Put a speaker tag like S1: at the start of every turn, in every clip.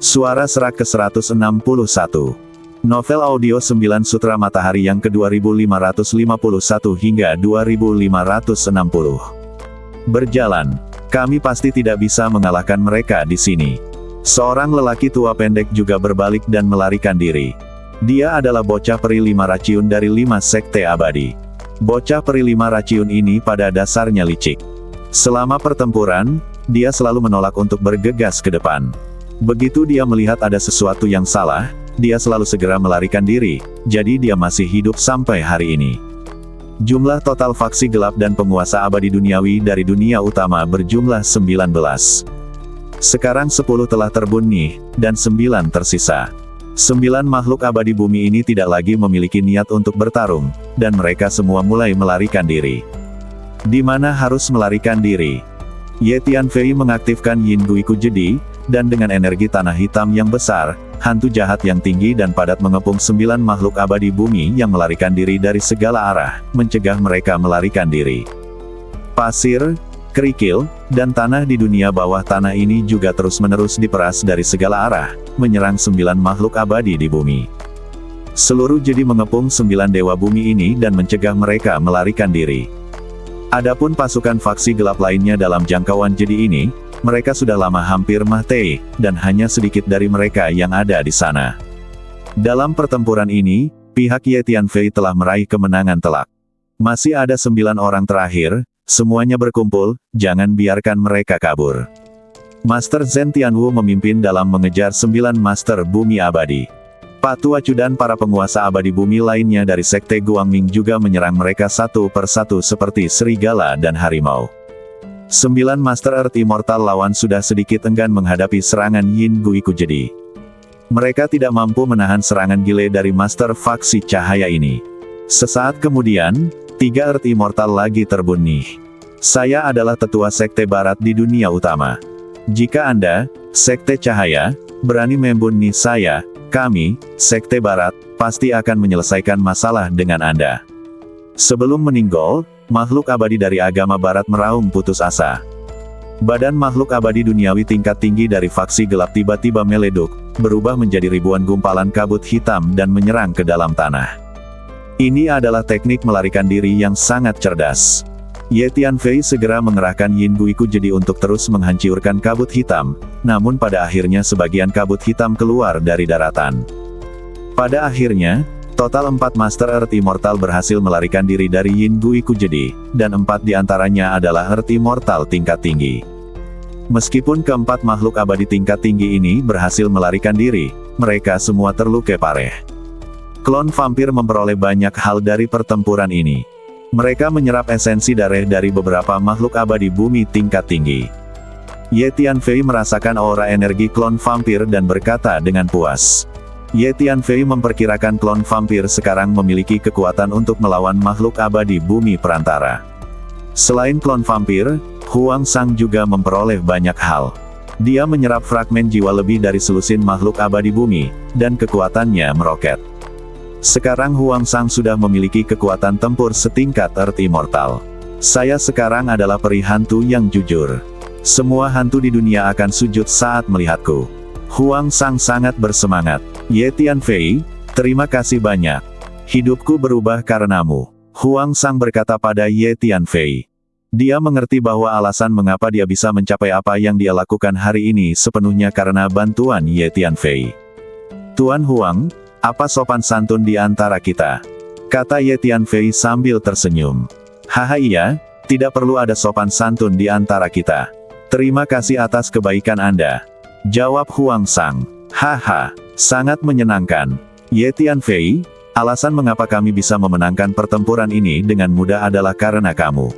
S1: Suara Serak ke-161. Novel audio 9 Sutra Matahari yang ke-2551 hingga 2560. Berjalan. Kami pasti tidak bisa mengalahkan mereka di sini. Seorang lelaki tua pendek juga berbalik dan melarikan diri. Dia adalah bocah peri 5 raciun dari 5 sekte abadi. Bocah peri 5 raciun ini pada dasarnya licik. Selama pertempuran, dia selalu menolak untuk bergegas ke depan. Begitu dia melihat ada sesuatu yang salah, dia selalu segera melarikan diri, jadi dia masih hidup sampai hari ini. Jumlah total faksi gelap dan penguasa abadi duniawi dari dunia utama berjumlah 19. Sekarang 10 telah terbunuh, dan 9 tersisa. 9 makhluk abadi bumi ini tidak lagi memiliki niat untuk bertarung, dan mereka semua mulai melarikan diri. Di mana harus melarikan diri? Ye Tianfei mengaktifkan Yin Guiku Jedi, dan dengan energi tanah hitam yang besar, hantu jahat yang tinggi dan padat mengepung 9 makhluk abadi bumi yang melarikan diri dari segala arah, mencegah mereka melarikan diri. Pasir, kerikil, dan tanah di dunia bawah tanah ini juga terus-menerus diperas dari segala arah, menyerang 9 makhluk abadi di bumi. Seluruh Jedi mengepung 9 dewa bumi ini dan mencegah mereka melarikan diri. Adapun pasukan faksi gelap lainnya dalam jangkauan Jedi ini, mereka sudah lama hampir mati, dan hanya sedikit dari mereka yang ada di sana. Dalam pertempuran ini, pihak Ye Tianfei telah meraih kemenangan telak. Masih ada 9 orang terakhir, semuanya berkumpul, jangan biarkan mereka kabur. Master Zhen Tianwu memimpin dalam mengejar 9 Master Bumi Abadi. Patuacu dan para penguasa abadi bumi lainnya dari Sekte Guangming juga menyerang mereka satu persatu seperti serigala dan harimau. 9 Master Earth Immortal lawan sudah sedikit enggan menghadapi serangan Yin Guiku Jedi. Mereka tidak mampu menahan serangan gile dari Master Faksi Cahaya ini. Sesaat kemudian, 3 Earth Immortal lagi terbunuh. Saya adalah tetua Sekte Barat di dunia utama. Jika Anda, Sekte Cahaya, berani membunuh saya, kami, Sekte Barat, pasti akan menyelesaikan masalah dengan Anda. Sebelum meninggal, makhluk abadi dari agama barat meraung putus asa. Badan makhluk abadi duniawi tingkat tinggi dari faksi gelap tiba-tiba meleduk, berubah menjadi ribuan gumpalan kabut hitam dan menyerang ke dalam tanah. Ini adalah teknik melarikan diri yang sangat cerdas. Ye Tianfei segera mengerahkan Yin Guiku Jedi untuk terus menghancurkan kabut hitam, namun pada akhirnya sebagian kabut hitam keluar dari daratan. Pada akhirnya, total 4 Master Earth Immortal berhasil melarikan diri dari Yin Guiku Jedi, dan 4 diantaranya adalah Earth Immortal tingkat tinggi. Meskipun keempat makhluk abadi tingkat tinggi ini berhasil melarikan diri, mereka semua terluka parah. Klon vampir memperoleh banyak hal dari pertempuran ini. Mereka menyerap esensi darah dari beberapa makhluk abadi bumi tingkat tinggi. Ye Tianfei merasakan aura energi klon vampir dan berkata dengan puas. Ye Tianfei memperkirakan klon vampir sekarang memiliki kekuatan untuk melawan makhluk abadi bumi perantara. Selain klon vampir, Huang Sang juga memperoleh banyak hal. Dia menyerap fragmen jiwa lebih dari selusin makhluk abadi bumi, dan kekuatannya meroket. Sekarang Huang Sang sudah memiliki kekuatan tempur setingkat Earth Immortal. Saya sekarang adalah peri hantu yang jujur. Semua hantu di dunia akan sujud saat melihatku. Huang Sang sangat bersemangat. Ye Tianfei, terima kasih banyak. Hidupku berubah karenamu. Huang Sang berkata pada Ye Tianfei. Dia mengerti bahwa alasan mengapa dia bisa mencapai apa yang dia lakukan hari ini sepenuhnya karena bantuan Ye Tianfei. Tuan Huang, apa sopan santun di antara kita? Kata Ye Tianfei sambil tersenyum. Haha iya, tidak perlu ada sopan santun di antara kita. Terima kasih atas kebaikan Anda. Jawab Huang Sang. Haha, sangat menyenangkan. Ye Tianfei, alasan mengapa kami bisa memenangkan pertempuran ini dengan mudah adalah karena kamu.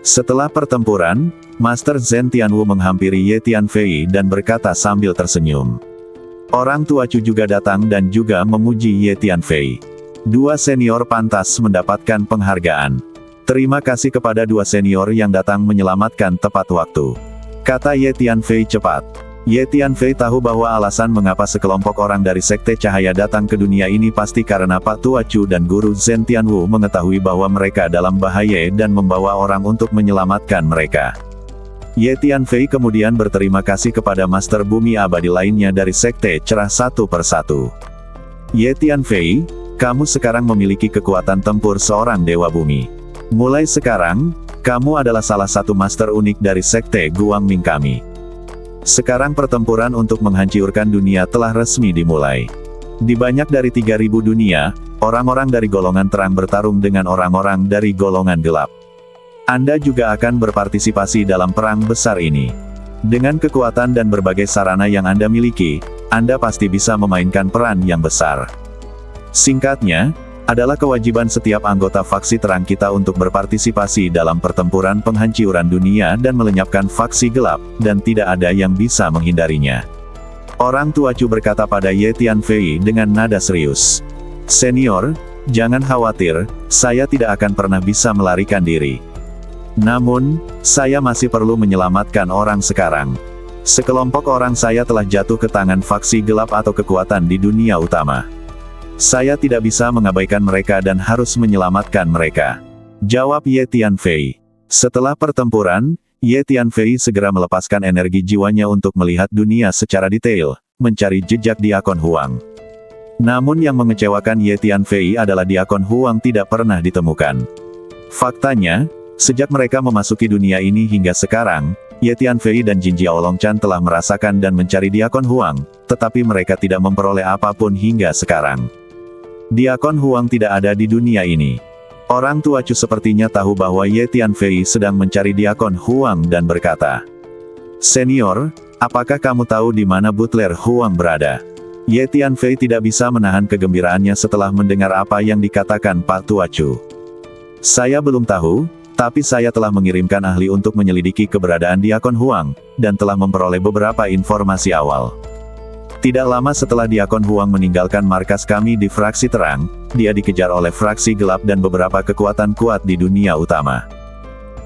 S1: Setelah pertempuran, Master Zhen Tianwu menghampiri Ye Tianfei dan berkata sambil tersenyum. Orang tua Cu juga datang dan juga memuji Ye Tianfei. 2 senior pantas mendapatkan penghargaan. Terima kasih kepada 2 senior yang datang menyelamatkan tepat waktu. Kata Ye Tianfei cepat. Ye Tianfei tahu bahwa alasan mengapa sekelompok orang dari Sekte Cahaya datang ke dunia ini pasti karena Pak Tua Cu dan Guru Zhen Tianwu mengetahui bahwa mereka dalam bahaya dan membawa orang untuk menyelamatkan mereka. Ye Tianfei kemudian berterima kasih kepada Master Bumi Abadi lainnya dari Sekte Cerah satu persatu. Ye Tianfei, kamu sekarang memiliki kekuatan tempur seorang Dewa Bumi. Mulai sekarang, kamu adalah salah satu master unik dari Sekte Guangming kami. Sekarang pertempuran untuk menghancurkan dunia telah resmi dimulai. Di banyak dari 3.000 dunia, orang-orang dari golongan terang bertarung dengan orang-orang dari golongan gelap. Anda juga akan berpartisipasi dalam perang besar ini. Dengan kekuatan dan berbagai sarana yang Anda miliki, Anda pasti bisa memainkan peran yang besar. Singkatnya, adalah kewajiban setiap anggota faksi terang kita untuk berpartisipasi dalam pertempuran penghancuran dunia dan melenyapkan faksi gelap, dan tidak ada yang bisa menghindarinya. Orang tua Chu berkata pada Ye Tianfei dengan nada serius. Senior, jangan khawatir, saya tidak akan pernah bisa melarikan diri. Namun, saya masih perlu menyelamatkan orang sekarang. Sekelompok orang saya telah jatuh ke tangan faksi gelap atau kekuatan di dunia utama. Saya tidak bisa mengabaikan mereka dan harus menyelamatkan mereka. Jawab Ye Tianfei. Setelah pertempuran, Ye Tianfei segera melepaskan energi jiwanya untuk melihat dunia secara detail, mencari jejak Diakon Huang. Namun yang mengecewakan Ye Tianfei adalah Diakon Huang tidak pernah ditemukan. Faktanya, sejak mereka memasuki dunia ini hingga sekarang, Ye Tianfei dan Jin Jiaolongchan telah merasakan dan mencari Diakon Huang, tetapi mereka tidak memperoleh apapun hingga sekarang. Diakon Huang tidak ada di dunia ini. Orang tua Chu sepertinya tahu bahwa Ye Tianfei sedang mencari Diakon Huang dan berkata, Senior, apakah kamu tahu di mana Butler Huang berada? Ye Tianfei tidak bisa menahan kegembiraannya setelah mendengar apa yang dikatakan Pak Tua Chu. Saya belum tahu, tapi saya telah mengirimkan ahli untuk menyelidiki keberadaan Diakon Huang, dan telah memperoleh beberapa informasi awal. Tidak lama setelah Diakon Huang meninggalkan markas kami di fraksi terang, dia dikejar oleh fraksi gelap dan beberapa kekuatan kuat di dunia utama.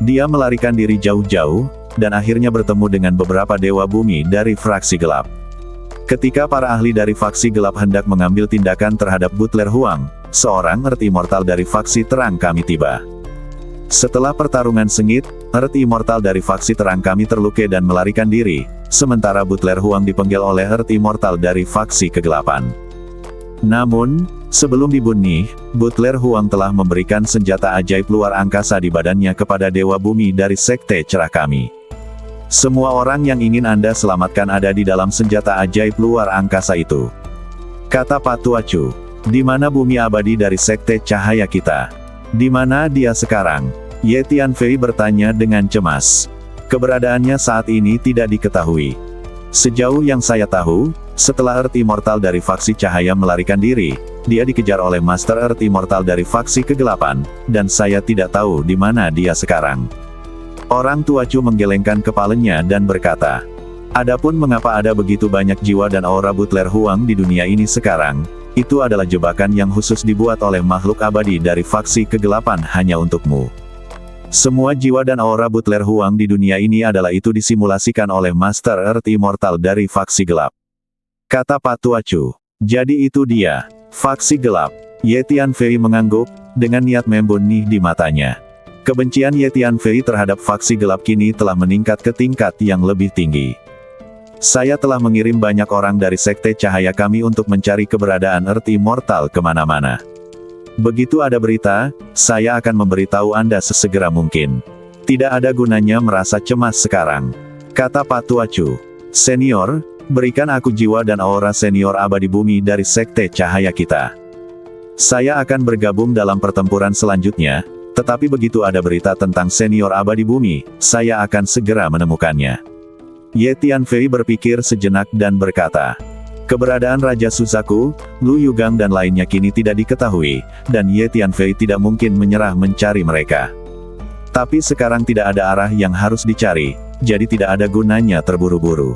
S1: Dia melarikan diri jauh-jauh, dan akhirnya bertemu dengan beberapa dewa bumi dari fraksi gelap. Ketika para ahli dari faksi gelap hendak mengambil tindakan terhadap Butler Huang, seorang Earth Immortal dari faksi terang kami tiba. Setelah pertarungan sengit, Earth Immortal dari faksi terang kami terluka dan melarikan diri, sementara Butler Huang dipenggal oleh Earth Immortal dari faksi kegelapan. Namun, sebelum dibunuh, Butler Huang telah memberikan senjata ajaib luar angkasa di badannya kepada Dewa Bumi dari Sekte Cerah kami. Semua orang yang ingin Anda selamatkan ada di dalam senjata ajaib luar angkasa itu. Kata Pak Tua Chu. Di mana bumi abadi dari Sekte Cahaya kita? Di mana dia sekarang? Ye Tianfei bertanya dengan cemas. Keberadaannya saat ini tidak diketahui. Sejauh yang saya tahu, setelah Earth Immortal dari faksi cahaya melarikan diri, dia dikejar oleh Master Earth Immortal dari faksi kegelapan, dan saya tidak tahu di mana dia sekarang. Orang tua Chu menggelengkan kepalanya dan berkata, adapun mengapa ada begitu banyak jiwa dan aura Butler Huang di dunia ini sekarang, itu adalah jebakan yang khusus dibuat oleh makhluk abadi dari faksi kegelapan hanya untukmu. Semua jiwa dan aura Butler Huang di dunia ini adalah itu disimulasikan oleh Master Earth Immortal dari faksi gelap. Kata Pak Tua Chu. Jadi itu dia, faksi gelap. Ye Tianfei mengangguk, dengan niat membunuh di matanya. Kebencian Ye Tianfei terhadap faksi gelap kini telah meningkat ke tingkat yang lebih tinggi. Saya telah mengirim banyak orang dari Sekte Cahaya kami untuk mencari keberadaan Earth Immortal kemana-mana. Begitu ada berita, saya akan memberitahu Anda sesegera mungkin. Tidak ada gunanya merasa cemas sekarang. Kata Pak Tua Chu. Senior, berikan aku jiwa dan aura senior abadi bumi dari Sekte Cahaya kita. Saya akan bergabung dalam pertempuran selanjutnya, tetapi begitu ada berita tentang senior abadi bumi, saya akan segera menemukannya. Ye Tianfei berpikir sejenak dan berkata, keberadaan Raja Suzaku, Lu Yugang dan lainnya kini tidak diketahui, dan Ye Tianfei tidak mungkin menyerah mencari mereka. Tapi sekarang tidak ada arah yang harus dicari, jadi tidak ada gunanya terburu-buru.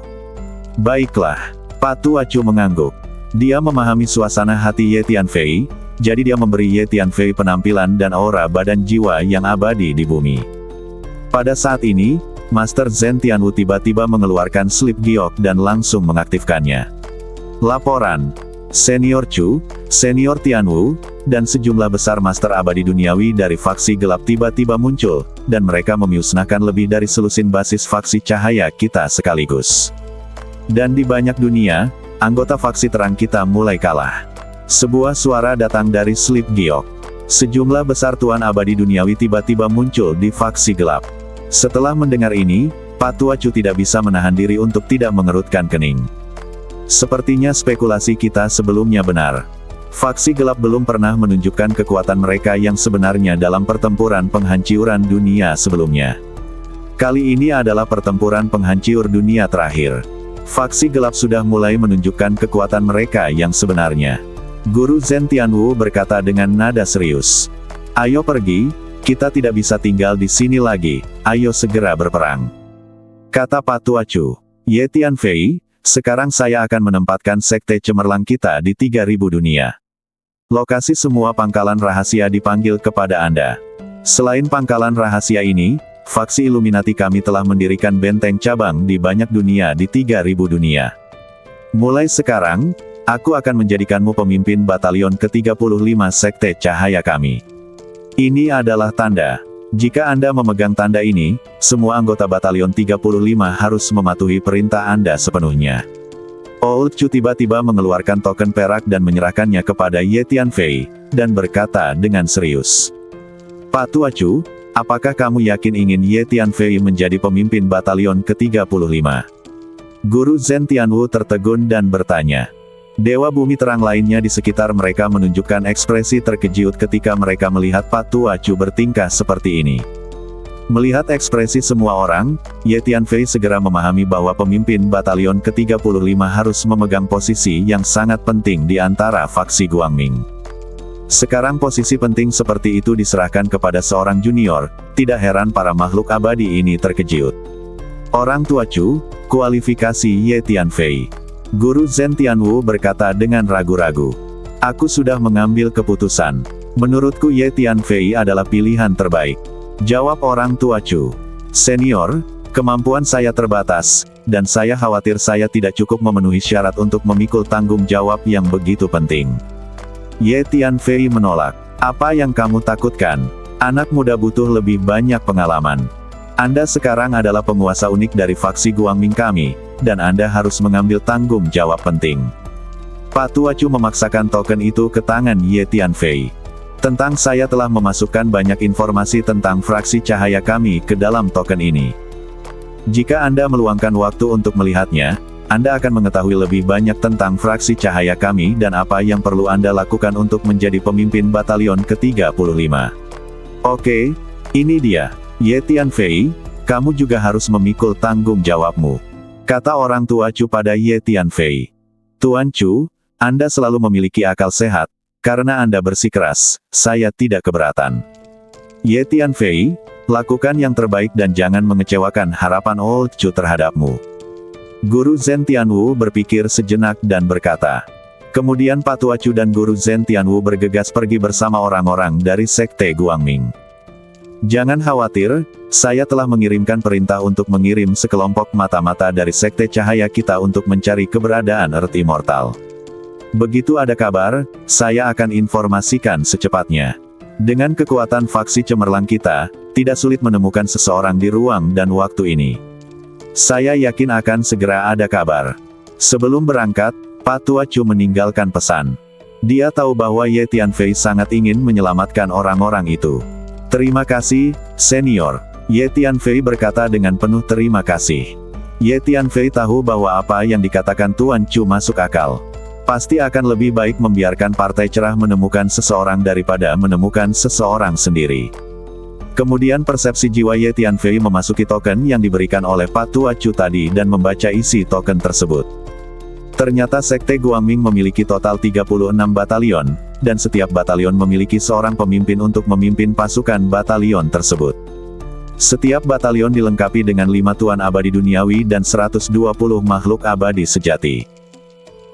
S1: Baiklah, Pak Tua Chu mengangguk. Dia memahami suasana hati Ye Tianfei, jadi dia memberi Ye Tianfei penampilan dan aura badan jiwa yang abadi di bumi. Pada saat ini, Master Zhen Tianwu tiba-tiba mengeluarkan slip giok dan langsung mengaktifkannya. Laporan. Senior Chu, Senior Tianwu, dan sejumlah besar Master Abadi Duniawi dari faksi gelap tiba-tiba muncul, dan mereka memusnahkan lebih dari selusin basis faksi cahaya kita sekaligus. Dan di banyak dunia, anggota faksi terang kita mulai kalah. Sebuah suara datang dari Sleep Giok. Sejumlah besar tuan abadi duniawi tiba-tiba muncul di faksi gelap. Setelah mendengar ini, Pak Tua Chu tidak bisa menahan diri untuk tidak mengerutkan kening. Sepertinya spekulasi kita sebelumnya benar. Faksi gelap belum pernah menunjukkan kekuatan mereka yang sebenarnya dalam pertempuran penghancuran dunia sebelumnya. Kali ini adalah pertempuran penghancur dunia terakhir. Faksi gelap sudah mulai menunjukkan kekuatan mereka yang sebenarnya. Guru Zhen Tianwu berkata dengan nada serius. Ayo pergi, kita tidak bisa tinggal di sini lagi, ayo segera berperang. Kata Pak Tua Chu. Ye Tianfei, sekarang saya akan menempatkan sekte cemerlang kita di 3000 dunia. Lokasi semua pangkalan rahasia dipanggil kepada Anda. Selain pangkalan rahasia ini, faksi Illuminati kami telah mendirikan benteng cabang di banyak dunia di 3000 dunia. Mulai sekarang, aku akan menjadikanmu pemimpin batalion ke-35 sekte cahaya kami. Ini adalah tanda. Jika Anda memegang tanda ini, semua anggota batalion 35 harus mematuhi perintah Anda sepenuhnya. Old Chu tiba-tiba mengeluarkan token perak dan menyerahkannya kepada Ye Tianfei, dan berkata dengan serius. Pak Tua Chu, apakah kamu yakin ingin Ye Tianfei menjadi pemimpin batalion ke-35? Guru Zhen Tianwu tertegun dan bertanya. Dewa bumi terang lainnya di sekitar mereka menunjukkan ekspresi terkejut ketika mereka melihat Pak Tua Chu bertingkah seperti ini. Melihat ekspresi semua orang, Ye Tianfei segera memahami bahwa pemimpin batalion ke-35 harus memegang posisi yang sangat penting di antara faksi Guangming. Sekarang posisi penting seperti itu diserahkan kepada seorang junior, tidak heran para makhluk abadi ini terkejut. Orang Tua Chu, kualifikasi Ye Tianfei. Guru Zhen Tianwu berkata dengan ragu-ragu. Aku sudah mengambil keputusan. Menurutku Ye Tianfei adalah pilihan terbaik. Jawab orang Tua Chu. Senior, kemampuan saya terbatas, dan saya khawatir saya tidak cukup memenuhi syarat untuk memikul tanggung jawab yang begitu penting. Ye Tianfei menolak. Apa yang kamu takutkan? Anak muda butuh lebih banyak pengalaman. Anda sekarang adalah penguasa unik dari faksi Guangming kami, dan Anda harus mengambil tanggung jawab penting. Pak Tua Chu memaksakan token itu ke tangan Ye Tianfei. Tentang saya telah memasukkan banyak informasi tentang fraksi cahaya kami ke dalam token ini. Jika Anda meluangkan waktu untuk melihatnya, Anda akan mengetahui lebih banyak tentang fraksi cahaya kami dan apa yang perlu Anda lakukan untuk menjadi pemimpin batalion ke-35. Oke, ini dia. Ye Tianfei, kamu juga harus memikul tanggung jawabmu. Kata orang Tua Chu pada Ye Tianfei. Tuan Chu, Anda selalu memiliki akal sehat, karena Anda bersikeras, saya tidak keberatan. Ye Tianfei, lakukan yang terbaik dan jangan mengecewakan harapan Old Chu terhadapmu. Guru Zhen Tianwu berpikir sejenak dan berkata. Kemudian Pak Tua Chu dan Guru Zhen Tianwu bergegas pergi bersama orang-orang dari Sekte Guangming. Jangan khawatir, saya telah mengirimkan perintah untuk mengirim sekelompok mata-mata dari Sekte Cahaya kita untuk mencari keberadaan Earth Immortal. Begitu ada kabar, saya akan informasikan secepatnya. Dengan kekuatan faksi cemerlang kita, tidak sulit menemukan seseorang di ruang dan waktu ini. Saya yakin akan segera ada kabar. Sebelum berangkat, Pak Tua Chu meninggalkan pesan. Dia tahu bahwa Ye Tianfei sangat ingin menyelamatkan orang-orang itu. Terima kasih, senior. Ye Tianfei berkata dengan penuh terima kasih. Ye Tianfei tahu bahwa apa yang dikatakan Tuan Chu masuk akal. Pasti akan lebih baik membiarkan partai cerah menemukan seseorang daripada menemukan seseorang sendiri. Kemudian persepsi jiwa Ye Tianfei memasuki token yang diberikan oleh Pak Tua Chu tadi dan membaca isi token tersebut. Ternyata Sekte Guangming memiliki total 36 batalion, dan setiap batalion memiliki seorang pemimpin untuk memimpin pasukan batalion tersebut. Setiap batalion dilengkapi dengan 5 tuan abadi duniawi dan 120 makhluk abadi sejati.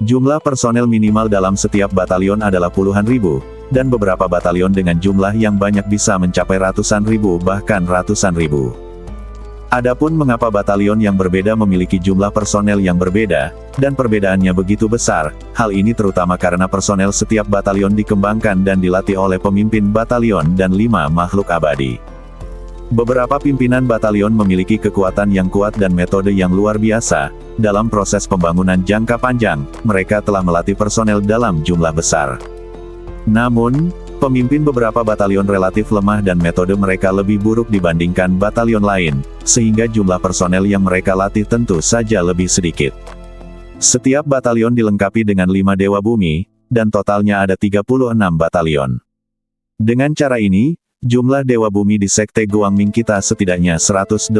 S1: Jumlah personel minimal dalam setiap batalion adalah puluhan ribu, dan beberapa batalion dengan jumlah yang banyak bisa mencapai ratusan ribu bahkan ratusan ribu. Adapun mengapa batalion yang berbeda memiliki jumlah personel yang berbeda, dan perbedaannya begitu besar, hal ini terutama karena personel setiap batalion dikembangkan dan dilatih oleh pemimpin batalion dan 5 makhluk abadi. Beberapa pimpinan batalion memiliki kekuatan yang kuat dan metode yang luar biasa. Dalam proses pembangunan jangka panjang, mereka telah melatih personel dalam jumlah besar. Namun, pemimpin beberapa batalion relatif lemah dan metode mereka lebih buruk dibandingkan batalion lain, sehingga jumlah personel yang mereka latih tentu saja lebih sedikit. Setiap batalion dilengkapi dengan 5 Dewa Bumi, dan totalnya ada 36 batalion. Dengan cara ini, jumlah Dewa Bumi di Sekte Guangming kita setidaknya 180.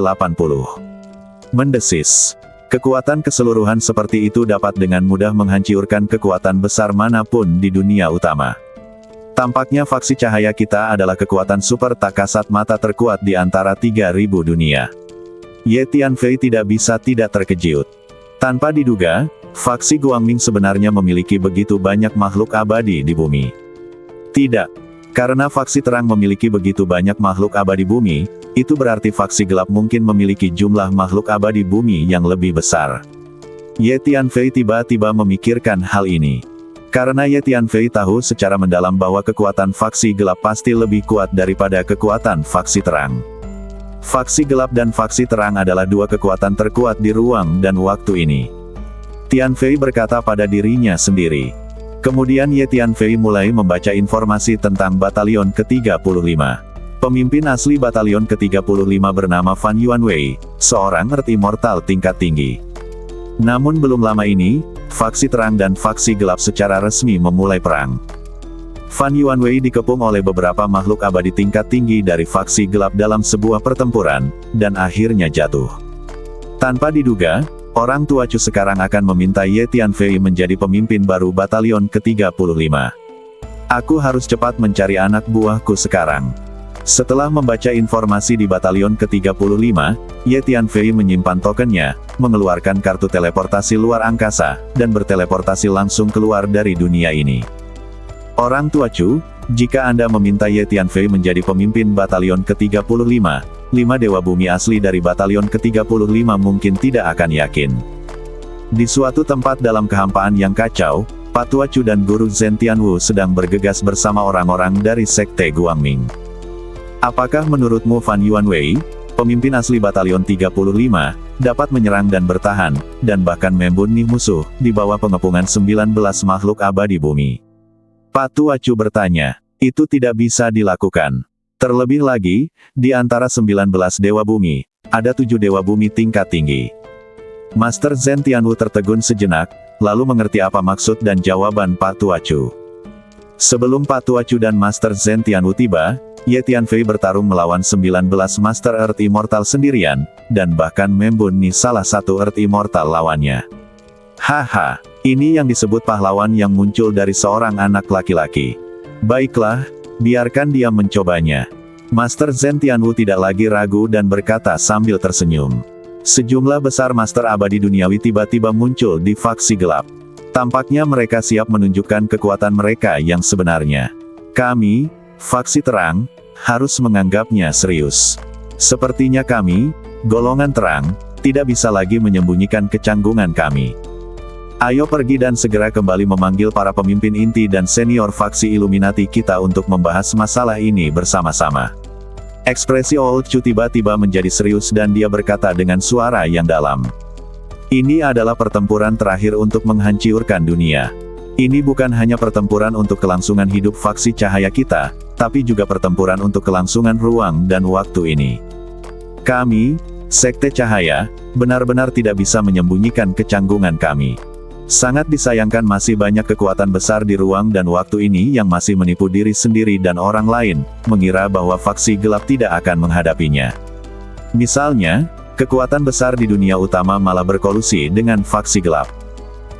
S1: Mendesis. Kekuatan keseluruhan seperti itu dapat dengan mudah menghancurkan kekuatan besar manapun di dunia utama. Tampaknya faksi cahaya kita adalah kekuatan super tak kasat mata terkuat di antara 3.000 dunia. Ye Tianfei tidak bisa tidak terkejut. Tanpa diduga, faksi Guangming sebenarnya memiliki begitu banyak makhluk abadi di bumi. Tidak. Karena faksi terang memiliki begitu banyak makhluk abadi bumi, itu berarti faksi gelap mungkin memiliki jumlah makhluk abadi bumi yang lebih besar. Ye Tianfei tiba-tiba memikirkan hal ini. Karena Ye Tianfei tahu secara mendalam bahwa kekuatan faksi gelap pasti lebih kuat daripada kekuatan faksi terang. Faksi gelap dan faksi terang adalah dua kekuatan terkuat di ruang dan waktu ini. Tianfei berkata pada dirinya sendiri. Kemudian Ye Tianfei mulai membaca informasi tentang batalion ke-35. Pemimpin asli batalion ke-35 bernama Fan Yuanwei, seorang Earth Immortal tingkat tinggi. Namun belum lama ini, faksi terang dan faksi gelap secara resmi memulai perang. Fan Yuanwei dikepung oleh beberapa makhluk abadi tingkat tinggi dari faksi gelap dalam sebuah pertempuran, dan akhirnya jatuh. Tanpa diduga, orang tua Chu sekarang akan meminta Ye Tianfei menjadi pemimpin baru batalion ke-35. Aku harus cepat mencari anak buahku sekarang. Setelah membaca informasi di batalion ke-35, Ye Tianfei menyimpan tokennya, mengeluarkan kartu teleportasi luar angkasa, dan berteleportasi langsung keluar dari dunia ini. Orang tua Chu, jika Anda meminta Ye Tianfei menjadi pemimpin batalion ke-35, 5 Dewa Bumi asli dari batalion ke-35 mungkin tidak akan yakin. Di suatu tempat dalam kehampaan yang kacau, Patua Chu dan Guru Zhen Tianwu sedang bergegas bersama orang-orang dari Sekte Guangming. Apakah menurutmu Fan Yuanwei, pemimpin asli batalion 35, dapat menyerang dan bertahan, dan bahkan membunuh musuh, di bawah pengepungan 19 makhluk abadi bumi? Patua Chu bertanya. Itu tidak bisa dilakukan. Terlebih lagi, di antara 19 Dewa Bumi, ada 7 Dewa Bumi tingkat tinggi. Master Zhen Tianwu tertegun sejenak, lalu mengerti apa maksud dan jawaban Patua Chu. Sebelum Patua Chu dan Master Zhen Tianwu tiba, Ye Tianfei bertarung melawan 19 Master Earth Immortal sendirian, dan bahkan membunuh salah satu Earth Immortal lawannya. Haha, ini yang disebut pahlawan yang muncul dari seorang anak laki-laki. Baiklah, biarkan dia mencobanya. Master Zhen Tianwu tidak lagi ragu dan berkata sambil tersenyum. Sejumlah besar master abadi duniawi tiba-tiba muncul di faksi gelap. Tampaknya mereka siap menunjukkan kekuatan mereka yang sebenarnya. Kami, faksi terang, harus menganggapnya serius. Sepertinya kami, golongan terang, tidak bisa lagi menyembunyikan kecanggungan kami. Ayo pergi dan segera kembali memanggil para pemimpin inti dan senior faksi Illuminati kita untuk membahas masalah ini bersama-sama. Ekspresi Old Chu tiba-tiba menjadi serius dan dia berkata dengan suara yang dalam. Ini adalah pertempuran terakhir untuk menghancurkan dunia. Ini bukan hanya pertempuran untuk kelangsungan hidup faksi cahaya kita, tapi juga pertempuran untuk kelangsungan ruang dan waktu ini. Kami, Sekte Cahaya, benar-benar tidak bisa menyembunyikan kecanggungan kami. Sangat disayangkan masih banyak kekuatan besar di ruang dan waktu ini yang masih menipu diri sendiri dan orang lain, mengira bahwa faksi gelap tidak akan menghadapinya. Misalnya, kekuatan besar di dunia utama malah berkolusi dengan faksi gelap.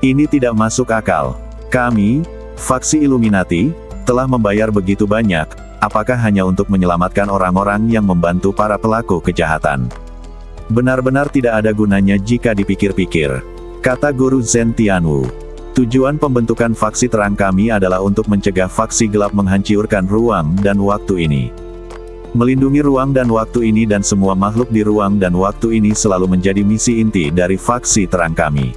S1: Ini tidak masuk akal. Kami, faksi Illuminati, telah membayar begitu banyak, apakah hanya untuk menyelamatkan orang-orang yang membantu para pelaku kejahatan? Benar-benar tidak ada gunanya jika dipikir-pikir. Kata Guru Zhen Tianwu. Tujuan pembentukan faksi terang kami adalah untuk mencegah faksi gelap menghancurkan ruang dan waktu ini. Melindungi ruang dan waktu ini dan semua makhluk di ruang dan waktu ini selalu menjadi misi inti dari faksi terang kami.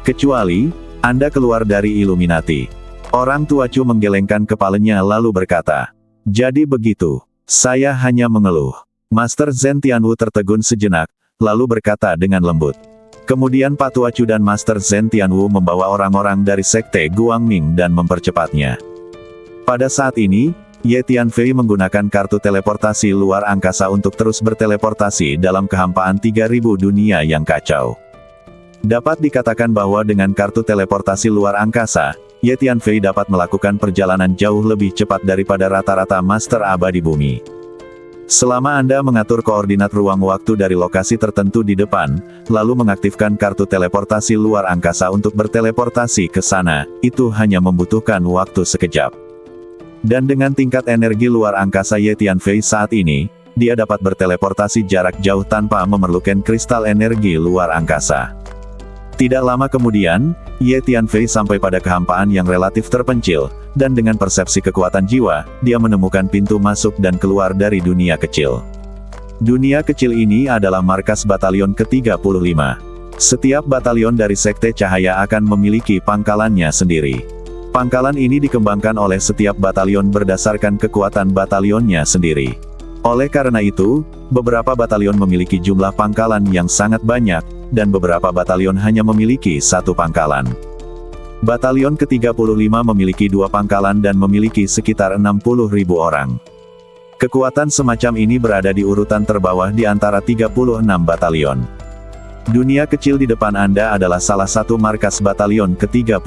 S1: Kecuali, Anda keluar dari Illuminati. Orang tua Chu menggelengkan kepalanya lalu berkata. Jadi begitu. Saya hanya mengeluh. Master Zhen Tianwu tertegun sejenak, lalu berkata dengan lembut. Kemudian Patua Chu dan Master Zhen Tianwu membawa orang-orang dari Sekte Guangming dan mempercepatnya. Pada saat ini, Ye Tianfei menggunakan kartu teleportasi luar angkasa untuk terus berteleportasi dalam kehampaan 3000 dunia yang kacau. Dapat dikatakan bahwa dengan kartu teleportasi luar angkasa, Ye Tianfei dapat melakukan perjalanan jauh lebih cepat daripada rata-rata Master Abadi Bumi. Selama Anda mengatur koordinat ruang waktu dari lokasi tertentu di depan, lalu mengaktifkan kartu teleportasi luar angkasa untuk berteleportasi ke sana, itu hanya membutuhkan waktu sekejap. Dan dengan tingkat energi luar angkasa Ye Tianfei saat ini, dia dapat berteleportasi jarak jauh tanpa memerlukan kristal energi luar angkasa. Tidak lama kemudian, Ye Tianfei sampai pada kehampaan yang relatif terpencil, dan dengan persepsi kekuatan jiwa, dia menemukan pintu masuk dan keluar dari dunia kecil. Dunia kecil ini adalah markas batalion ke-35. Setiap batalion dari Sekte Cahaya akan memiliki pangkalannya sendiri. Pangkalan ini dikembangkan oleh setiap batalion berdasarkan kekuatan batalionnya sendiri. Oleh karena itu, beberapa batalion memiliki jumlah pangkalan yang sangat banyak, dan beberapa batalion hanya memiliki satu pangkalan. Batalion ke-35 memiliki 2 pangkalan dan memiliki sekitar 60.000 orang. Kekuatan semacam ini berada di urutan terbawah di antara 36 batalion. Dunia kecil di depan Anda adalah salah satu markas batalion ke-35.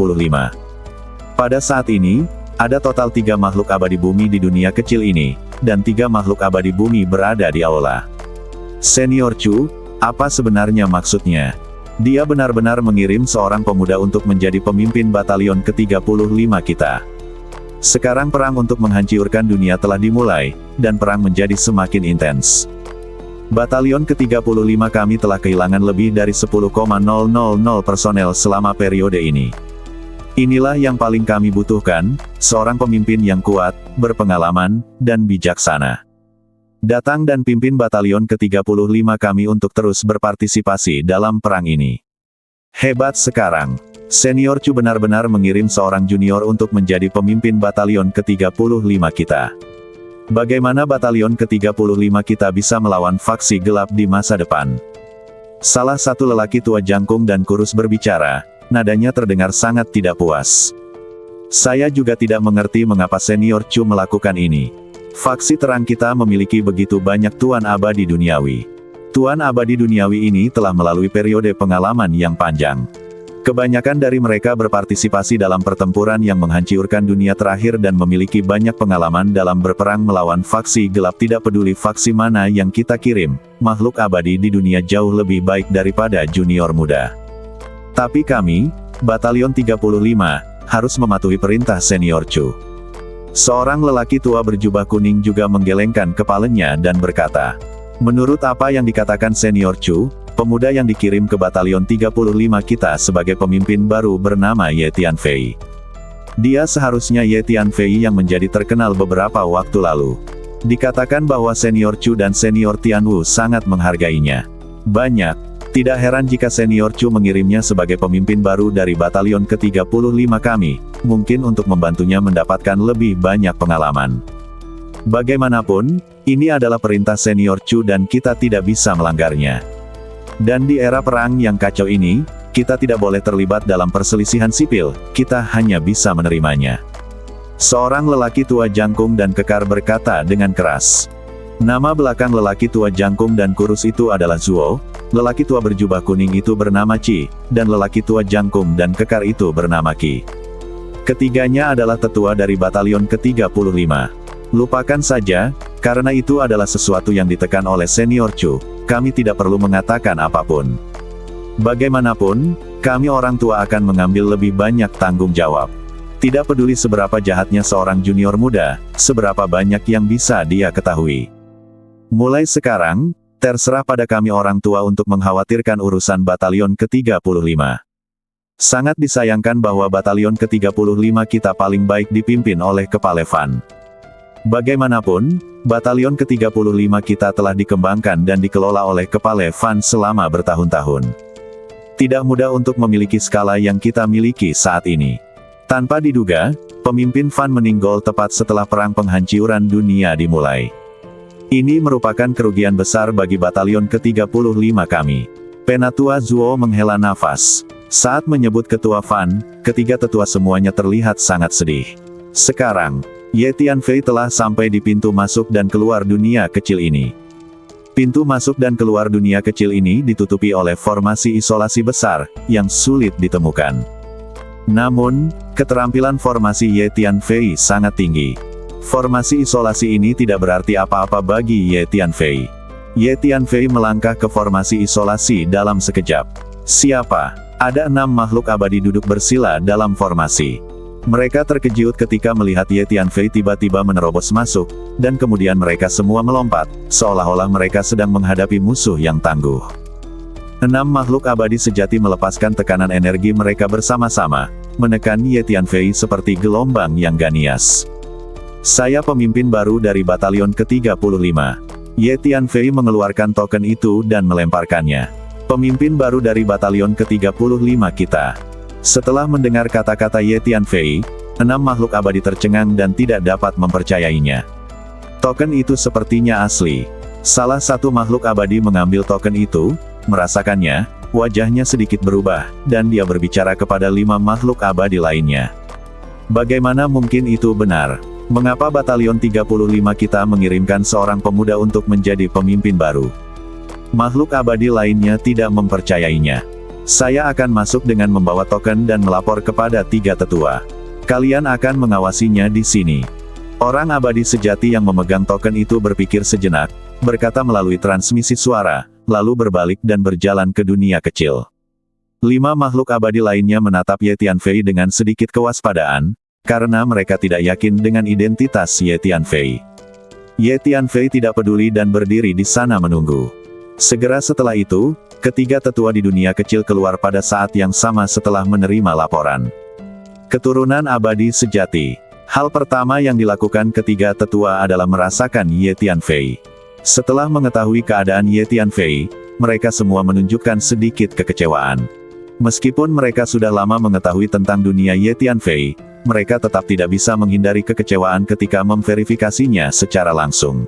S1: Pada saat ini, ada total 3 makhluk abadi bumi di dunia kecil ini, dan 3 makhluk abadi bumi berada di aula. Senior Chu, apa sebenarnya maksudnya? Dia benar-benar mengirim seorang pemuda untuk menjadi pemimpin batalion ke-35 kita. Sekarang perang untuk menghancurkan dunia telah dimulai, dan perang menjadi semakin intens. Batalion ke-35 kami telah kehilangan lebih dari 10,000 personel selama periode ini. Inilah yang paling kami butuhkan, seorang pemimpin yang kuat, berpengalaman, dan bijaksana. Datang dan pimpin batalion ke-35 kami untuk terus berpartisipasi dalam perang ini. Hebat sekarang. Senior Chu benar-benar mengirim seorang junior untuk menjadi pemimpin batalion ke-35 kita. Bagaimana batalion ke-35 kita bisa melawan faksi gelap di masa depan? Salah satu lelaki tua jangkung dan kurus berbicara, nadanya terdengar sangat tidak puas. Saya juga tidak mengerti mengapa Senior Chu melakukan ini. Faksi terang kita memiliki begitu banyak Tuan Abadi Duniawi. Tuan Abadi Duniawi ini telah melalui periode pengalaman yang panjang. Kebanyakan dari mereka berpartisipasi dalam pertempuran yang menghancurkan dunia terakhir dan memiliki banyak pengalaman dalam berperang melawan faksi gelap. Tidak peduli faksi mana yang kita kirim, makhluk abadi di dunia jauh lebih baik daripada junior muda. Tapi kami, Batalion 35, harus mematuhi perintah Senior Chu. Seorang lelaki tua berjubah kuning juga menggelengkan kepalanya dan berkata, menurut apa yang dikatakan Senior Chu, pemuda yang dikirim ke Batalion 35 kita sebagai pemimpin baru bernama Ye Tianfei. Dia seharusnya Ye Tianfei yang menjadi terkenal beberapa waktu lalu. Dikatakan bahwa Senior Chu dan Senior Tianwu sangat menghargainya. Banyak. Tidak heran jika Senior Chu mengirimnya sebagai pemimpin baru dari batalion ke-35 kami, mungkin untuk membantunya mendapatkan lebih banyak pengalaman. Bagaimanapun, ini adalah perintah Senior Chu dan kita tidak bisa melanggarnya. Dan di era perang yang kacau ini, kita tidak boleh terlibat dalam perselisihan sipil, kita hanya bisa menerimanya. Seorang lelaki tua jangkung dan kekar berkata dengan keras. Nama belakang lelaki tua jangkung dan kurus itu adalah Zuo, lelaki tua berjubah kuning itu bernama Qi, dan lelaki tua jangkung dan kekar itu bernama Qi. Ketiganya adalah tetua dari batalion ke-35. Lupakan saja, karena itu adalah sesuatu yang ditekan oleh Senior Chu, kami tidak perlu mengatakan apapun. Bagaimanapun, kami orang tua akan mengambil lebih banyak tanggung jawab. Tidak peduli seberapa jahatnya seorang junior muda, seberapa banyak yang bisa dia ketahui. Mulai sekarang, terserah pada kami orang tua untuk mengkhawatirkan urusan batalion ke-35. Sangat disayangkan bahwa batalion ke-35 kita paling baik dipimpin oleh Kepala Fan. Bagaimanapun, batalion ke-35 kita telah dikembangkan dan dikelola oleh Kepala Fan selama bertahun-tahun. Tidak mudah untuk memiliki skala yang kita miliki saat ini. Tanpa diduga, pemimpin Fan meninggal tepat setelah perang penghancuran dunia dimulai. Ini merupakan kerugian besar bagi batalion ke-35 kami. Penatua Zuo menghela nafas. Saat menyebut Ketua Fan, ketiga tetua semuanya terlihat sangat sedih. Sekarang, Ye Tianfei telah sampai di pintu masuk dan keluar dunia kecil ini. Pintu masuk dan keluar dunia kecil ini ditutupi oleh formasi isolasi besar, yang sulit ditemukan. Namun, keterampilan formasi Ye Tianfei sangat tinggi. Formasi isolasi ini tidak berarti apa-apa bagi Ye Tianfei. Ye Tianfei melangkah ke formasi isolasi dalam sekejap. Siapa? Ada 6 makhluk abadi duduk bersila dalam formasi. Mereka terkejut ketika melihat Ye Tianfei tiba-tiba menerobos masuk, dan kemudian mereka semua melompat, seolah-olah mereka sedang menghadapi musuh yang tangguh. 6 makhluk abadi sejati melepaskan tekanan energi mereka bersama-sama, menekan Ye Tianfei seperti gelombang yang ganias. Saya pemimpin baru dari batalion ke-35. Ye Tianfei mengeluarkan token itu dan melemparkannya. Pemimpin baru dari batalion ke-35 kita. Setelah mendengar kata-kata Ye Tianfei, 6 makhluk abadi tercengang dan tidak dapat mempercayainya. Token itu sepertinya asli. Salah satu makhluk abadi mengambil token itu, merasakannya, wajahnya sedikit berubah, dan dia berbicara kepada 5 makhluk abadi lainnya. Bagaimana mungkin itu benar? Mengapa batalion 35 kita mengirimkan seorang pemuda untuk menjadi pemimpin baru? Makhluk abadi lainnya tidak mempercayainya. Saya akan masuk dengan membawa token dan melapor kepada 3 tetua. Kalian akan mengawasinya di sini. Orang abadi sejati yang memegang token itu berpikir sejenak, berkata melalui transmisi suara, lalu berbalik dan berjalan ke dunia kecil. 5 makhluk abadi lainnya menatap Ye Tianfei dengan sedikit kewaspadaan, karena mereka tidak yakin dengan identitas Ye Tianfei. Ye Tianfei tidak peduli dan berdiri di sana menunggu. Segera setelah itu, ketiga tetua di dunia kecil keluar pada saat yang sama setelah menerima laporan. Keturunan abadi sejati. Hal pertama yang dilakukan ketiga tetua adalah merasakan Ye Tianfei. Setelah mengetahui keadaan Ye Tianfei, mereka semua menunjukkan sedikit kekecewaan. Meskipun mereka sudah lama mengetahui tentang dunia Ye Tianfei, mereka tetap tidak bisa menghindari kekecewaan ketika memverifikasinya secara langsung.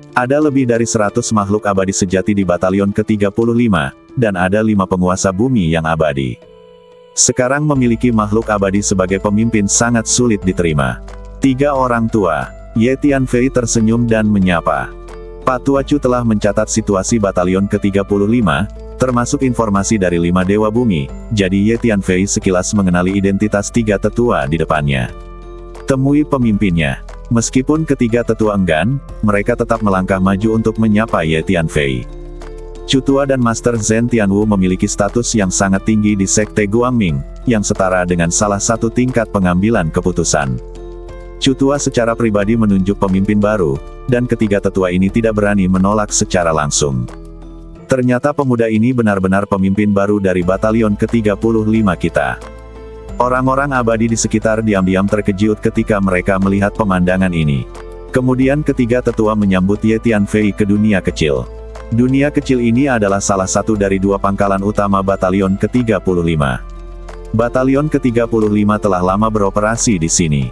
S1: Ada lebih dari 100 makhluk abadi sejati di batalion ke-35, dan ada 5 penguasa bumi yang abadi. Sekarang memiliki makhluk abadi sebagai pemimpin sangat sulit diterima. 3 orang tua. Ye Tianfei tersenyum dan menyapa. Pak Tua Chu telah mencatat situasi batalion ke-35, termasuk informasi dari 5 dewa bumi, jadi Ye Tianfei sekilas mengenali identitas 3 tetua di depannya. Temui pemimpinnya. Meskipun ketiga tetua enggan, mereka tetap melangkah maju untuk menyapa Ye Tianfei. Chu Tua dan Master Zhen Tianwu memiliki status yang sangat tinggi di Sekte Guangming, yang setara dengan salah satu tingkat pengambilan keputusan. Chu Tua secara pribadi menunjuk pemimpin baru, dan ketiga tetua ini tidak berani menolak secara langsung. Ternyata pemuda ini benar-benar pemimpin baru dari batalion ke-35 kita. Orang-orang abadi di sekitar diam-diam terkejut ketika mereka melihat pemandangan ini. Kemudian ketiga tetua menyambut Ye Tianfei ke dunia kecil. Dunia kecil ini adalah salah satu dari 2 pangkalan utama batalion ke-35. Batalion ke-35 telah lama beroperasi di sini.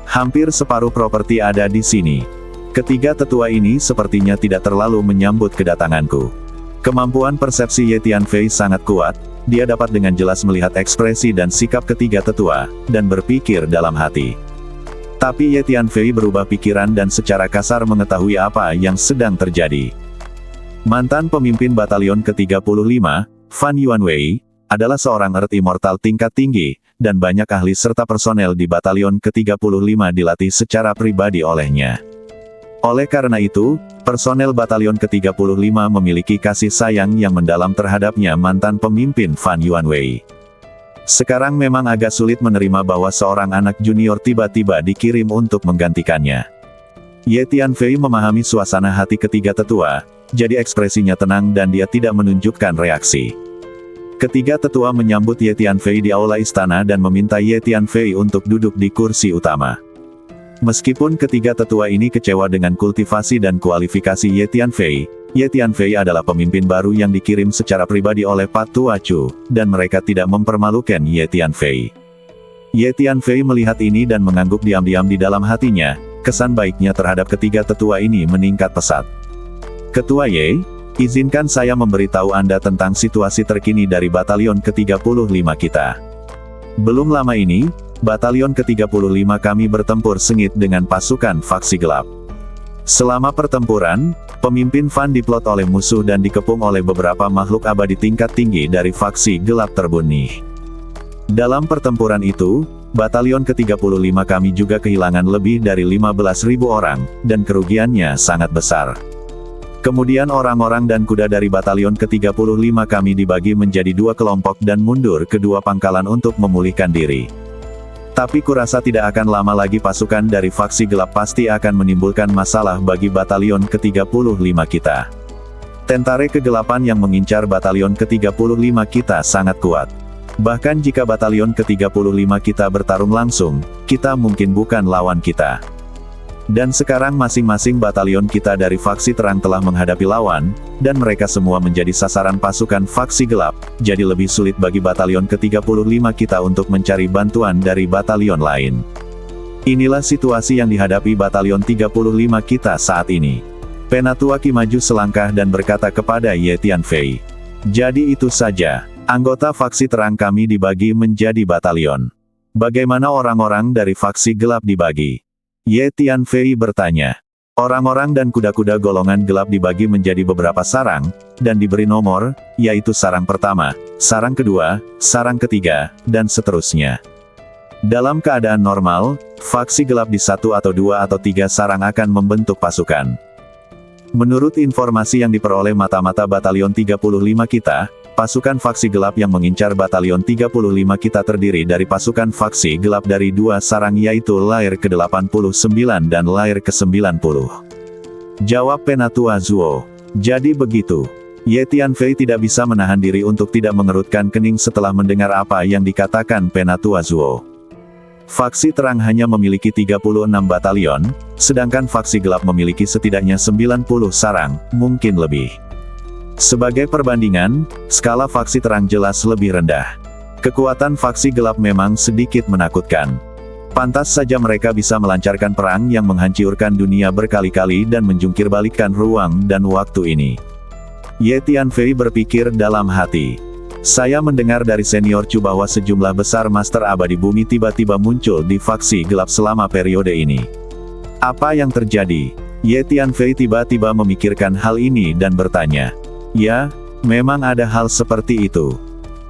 S1: Hampir separuh properti ada di sini. Ketiga tetua ini sepertinya tidak terlalu menyambut kedatanganku. Kemampuan persepsi Ye Tianfei sangat kuat, dia dapat dengan jelas melihat ekspresi dan sikap ketiga tetua, dan berpikir dalam hati. Tapi Ye Tianfei berubah pikiran dan secara kasar mengetahui apa yang sedang terjadi. Mantan pemimpin batalion ke-35, Fan Yuanwei, adalah seorang Earth Immortal tingkat tinggi, dan banyak ahli serta personel di batalion ke-35 dilatih secara pribadi olehnya. Oleh karena itu, personel batalion ke-35 memiliki kasih sayang yang mendalam terhadapnya mantan pemimpin Fan Yuanwei. Sekarang memang agak sulit menerima bahwa seorang anak junior tiba-tiba dikirim untuk menggantikannya. Ye Tianfei memahami suasana hati ketiga tetua, jadi ekspresinya tenang dan dia tidak menunjukkan reaksi. Ketiga tetua menyambut Ye Tianfei di aula istana dan meminta Ye Tianfei untuk duduk di kursi utama. Meskipun ketiga tetua ini kecewa dengan kultivasi dan kualifikasi Ye Tianfei adalah pemimpin baru yang dikirim secara pribadi oleh Pak Tua Chu, dan mereka tidak mempermalukan Ye Tianfei. Ye Tianfei melihat ini dan mengangguk diam-diam di dalam hatinya, kesan baiknya terhadap ketiga tetua ini meningkat pesat. Ketua Y, izinkan saya memberitahu Anda tentang situasi terkini dari Batalion ke-35 kita. Belum lama ini, Batalion ke-35 kami bertempur sengit dengan pasukan faksi gelap. Selama pertempuran, pemimpin Van diplot oleh musuh dan dikepung oleh beberapa makhluk abadi tingkat tinggi dari faksi gelap terbunuh. Dalam pertempuran itu, Batalion ke-35 kami juga kehilangan lebih dari 15.000 orang, dan kerugiannya sangat besar. Kemudian orang-orang dan kuda dari Batalion ke-35 kami dibagi menjadi dua kelompok dan mundur ke dua pangkalan untuk memulihkan diri. Tapi kurasa tidak akan lama lagi pasukan dari faksi gelap pasti akan menimbulkan masalah bagi Batalion ke-35 kita. Tentara kegelapan yang mengincar Batalion ke-35 kita sangat kuat. Bahkan jika Batalion ke-35 kita bertarung langsung, kita mungkin bukan lawan kita. Dan sekarang masing-masing batalion kita dari faksi terang telah menghadapi lawan, dan mereka semua menjadi sasaran pasukan faksi gelap, jadi lebih sulit bagi Batalion ke-35 kita untuk mencari bantuan dari batalion lain. Inilah situasi yang dihadapi Batalion 35 kita saat ini. Penatua Qi maju selangkah dan berkata kepada Ye Tianfei. Jadi itu saja, anggota faksi terang kami dibagi menjadi batalion. Bagaimana orang-orang dari faksi gelap dibagi? Ye Tianfei bertanya. Orang-orang dan kuda-kuda golongan gelap dibagi menjadi beberapa sarang, dan diberi nomor, yaitu sarang pertama, sarang kedua, sarang ketiga, dan seterusnya. Dalam keadaan normal, faksi gelap di 1 atau 2 atau 3 sarang akan membentuk pasukan. Menurut informasi yang diperoleh mata-mata Batalion 35 kita, pasukan faksi gelap yang mengincar Batalion 35 kita terdiri dari pasukan faksi gelap dari 2 sarang yaitu Lair ke-89 dan Lair ke-90. Jawab Penatua Zuo. Jadi begitu. Ye Tianfei tidak bisa menahan diri untuk tidak mengerutkan kening setelah mendengar apa yang dikatakan Penatua Zuo. Faksi terang hanya memiliki 36 batalion, sedangkan faksi gelap memiliki setidaknya 90 sarang, mungkin lebih. Sebagai perbandingan, skala faksi terang jelas lebih rendah. Kekuatan faksi gelap memang sedikit menakutkan. Pantas saja mereka bisa melancarkan perang yang menghancurkan dunia berkali-kali dan menjungkirbalikkan ruang dan waktu ini. Ye Tianfei berpikir dalam hati. Saya mendengar dari senior Chu bahwa sejumlah besar master abadi bumi tiba-tiba muncul di faksi gelap selama periode ini. Apa yang terjadi? Ye Tianfei tiba-tiba memikirkan hal ini dan bertanya. Ya, memang ada hal seperti itu.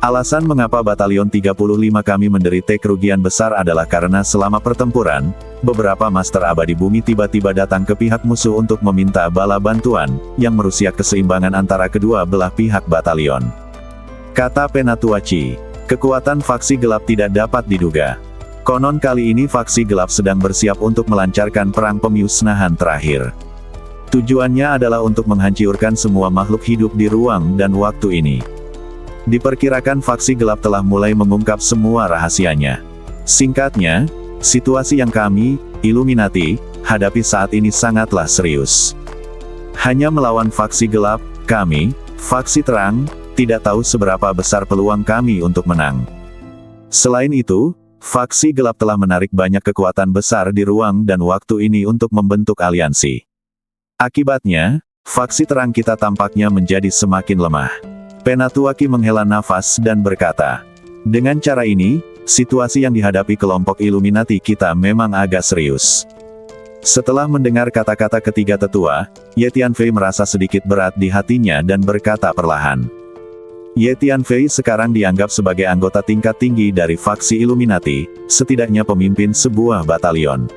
S1: Alasan mengapa Batalion 35 kami menderita kerugian besar adalah karena selama pertempuran, beberapa master abadi bumi tiba-tiba datang ke pihak musuh untuk meminta bala bantuan, yang merusak keseimbangan antara kedua belah pihak batalion. Kata Penatua Qi, kekuatan faksi gelap tidak dapat diduga. Konon kali ini faksi gelap sedang bersiap untuk melancarkan perang pemusnahan terakhir. Tujuannya adalah untuk menghancurkan semua makhluk hidup di ruang dan waktu ini. Diperkirakan faksi gelap telah mulai mengungkap semua rahasianya. Singkatnya, situasi yang kami, Illuminati, hadapi saat ini sangatlah serius. Hanya melawan faksi gelap, kami, faksi terang, tidak tahu seberapa besar peluang kami untuk menang. Selain itu, faksi gelap telah menarik banyak kekuatan besar di ruang dan waktu ini untuk membentuk aliansi. Akibatnya, faksi terang kita tampaknya menjadi semakin lemah. Penatua Qi menghela nafas dan berkata, dengan cara ini, situasi yang dihadapi kelompok Illuminati kita memang agak serius. Setelah mendengar kata-kata ketiga tetua, Ye Tianfei merasa sedikit berat di hatinya dan berkata perlahan. Ye Tianfei sekarang dianggap sebagai anggota tingkat tinggi dari faksi Illuminati, setidaknya pemimpin sebuah batalion.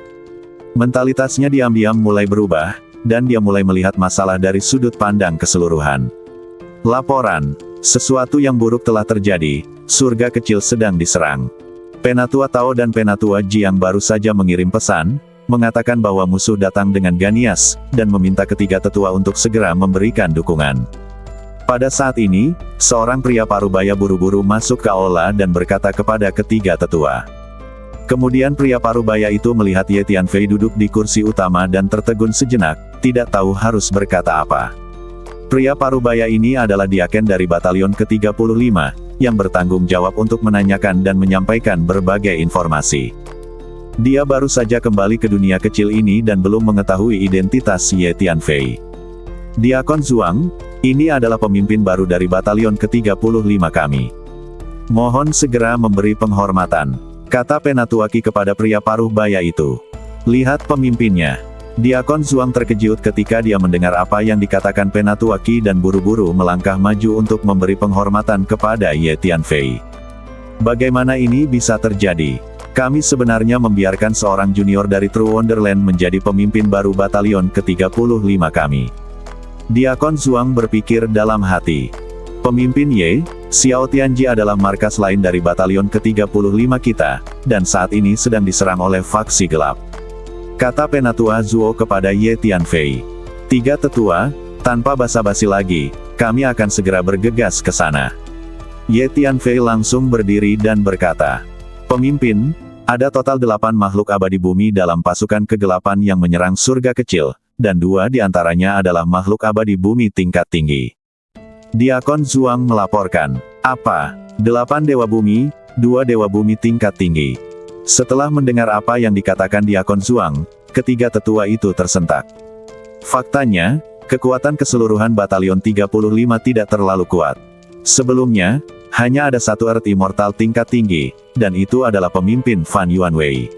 S1: Mentalitasnya diam-diam mulai berubah, dan dia mulai melihat masalah dari sudut pandang keseluruhan. Laporan, sesuatu yang buruk telah terjadi, surga kecil sedang diserang. Penatua Tao dan Penatua Ji yang baru saja mengirim pesan, mengatakan bahwa musuh datang dengan Ganias, dan meminta ketiga tetua untuk segera memberikan dukungan. Pada saat ini, seorang pria parubaya buru-buru masuk ke aula dan berkata kepada ketiga tetua. Kemudian pria parubaya itu melihat Ye Tianfei duduk di kursi utama dan tertegun sejenak, tidak tahu harus berkata apa. Pria parubaya ini adalah diaken dari Batalion ke-35, yang bertanggung jawab untuk menanyakan dan menyampaikan berbagai informasi. Dia baru saja kembali ke dunia kecil ini dan belum mengetahui identitas Ye Tianfei. Diakon Zhuang, ini adalah pemimpin baru dari batalion ke-35 kami. Mohon segera memberi penghormatan, kata Penatua Qi kepada pria paruh baya itu. Lihat pemimpinnya. Diakon Zhuang terkejut ketika dia mendengar apa yang dikatakan Penatua Qi dan buru-buru melangkah maju untuk memberi penghormatan kepada Ye Tianfei. Bagaimana ini bisa terjadi? Kami sebenarnya membiarkan seorang junior dari True Wonderland menjadi pemimpin baru batalion ke-35 kami. Diakon Zhuang berpikir dalam hati. Pemimpin Ye, Xiao Tianji adalah markas lain dari batalion ke-35 kita, dan saat ini sedang diserang oleh faksi gelap. Kata Penatua Zhuo kepada Ye Tianfei. Tiga tetua, tanpa basa-basi lagi, kami akan segera bergegas ke sana. Ye Tianfei langsung berdiri dan berkata, Pemimpin, ada total 8 makhluk abadi bumi dalam pasukan kegelapan yang menyerang surga kecil, dan 2 diantaranya adalah makhluk abadi bumi tingkat tinggi. Diakon Zhuang melaporkan, apa? 8 dewa bumi, 2 dewa bumi tingkat tinggi. Setelah mendengar apa yang dikatakan Diakon Zhuang, ketiga tetua itu tersentak. Faktanya, kekuatan keseluruhan batalion 35 tidak terlalu kuat. Sebelumnya, hanya ada satu Earth Immortal tingkat tinggi, dan itu adalah pemimpin Fan Yuanwei.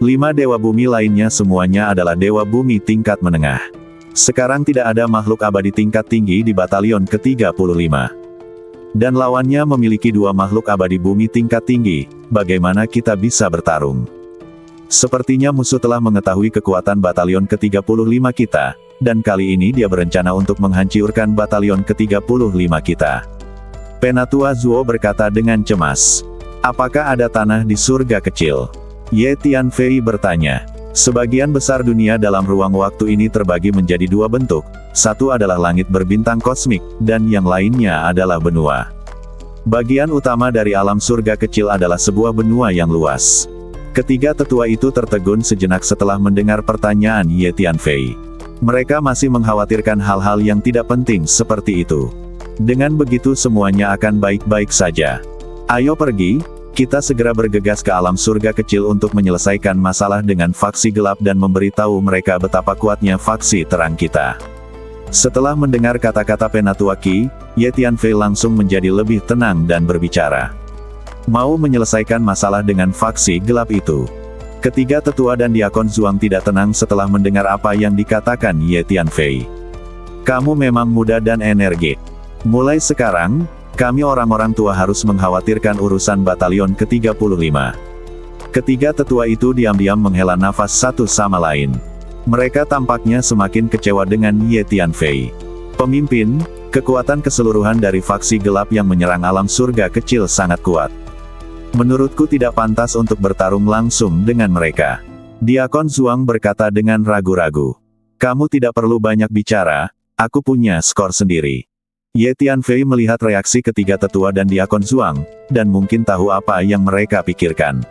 S1: 5 dewa bumi lainnya semuanya adalah dewa bumi tingkat menengah. Sekarang tidak ada makhluk abadi tingkat tinggi di batalion ke-35. Dan lawannya memiliki 2 makhluk abadi bumi tingkat tinggi, bagaimana kita bisa bertarung? Sepertinya musuh telah mengetahui kekuatan batalion ke-35 kita, dan kali ini dia berencana untuk menghancurkan batalion ke-35 kita. Penatua Zhuo berkata dengan cemas. Apakah ada tanah di surga kecil? Ye Tianfei bertanya. Sebagian besar dunia dalam ruang waktu ini terbagi menjadi 2 bentuk, satu adalah langit berbintang kosmik, dan yang lainnya adalah benua. Bagian utama dari alam surga kecil adalah sebuah benua yang luas. Ketiga tetua itu tertegun sejenak setelah mendengar pertanyaan Ye Tianfei. Mereka masih mengkhawatirkan hal-hal yang tidak penting seperti itu. Dengan begitu semuanya akan baik-baik saja. Ayo pergi, kita segera bergegas ke alam surga kecil untuk menyelesaikan masalah dengan faksi gelap dan memberitahu mereka betapa kuatnya faksi terang kita. Setelah mendengar kata-kata Penatua Qi, Ye Tianfei langsung menjadi lebih tenang dan berbicara. Mau menyelesaikan masalah dengan faksi gelap itu. Ketiga tetua dan Diakon Zhuang tidak tenang setelah mendengar apa yang dikatakan Ye Tianfei. Kamu memang muda dan energik. Mulai sekarang, kami orang-orang tua harus mengkhawatirkan urusan batalion ke-35. Ketiga tetua itu diam-diam menghela nafas satu sama lain. Mereka tampaknya semakin kecewa dengan Ye Tianfei. Pemimpin, kekuatan keseluruhan dari faksi gelap yang menyerang alam surga kecil sangat kuat. Menurutku tidak pantas untuk bertarung langsung dengan mereka. Diakon Zhuang berkata dengan ragu-ragu. Kamu tidak perlu banyak bicara, aku punya skor sendiri. Ye Tianfei melihat reaksi ketiga tetua dan Diakon Zhuang, dan mungkin tahu apa yang mereka pikirkan.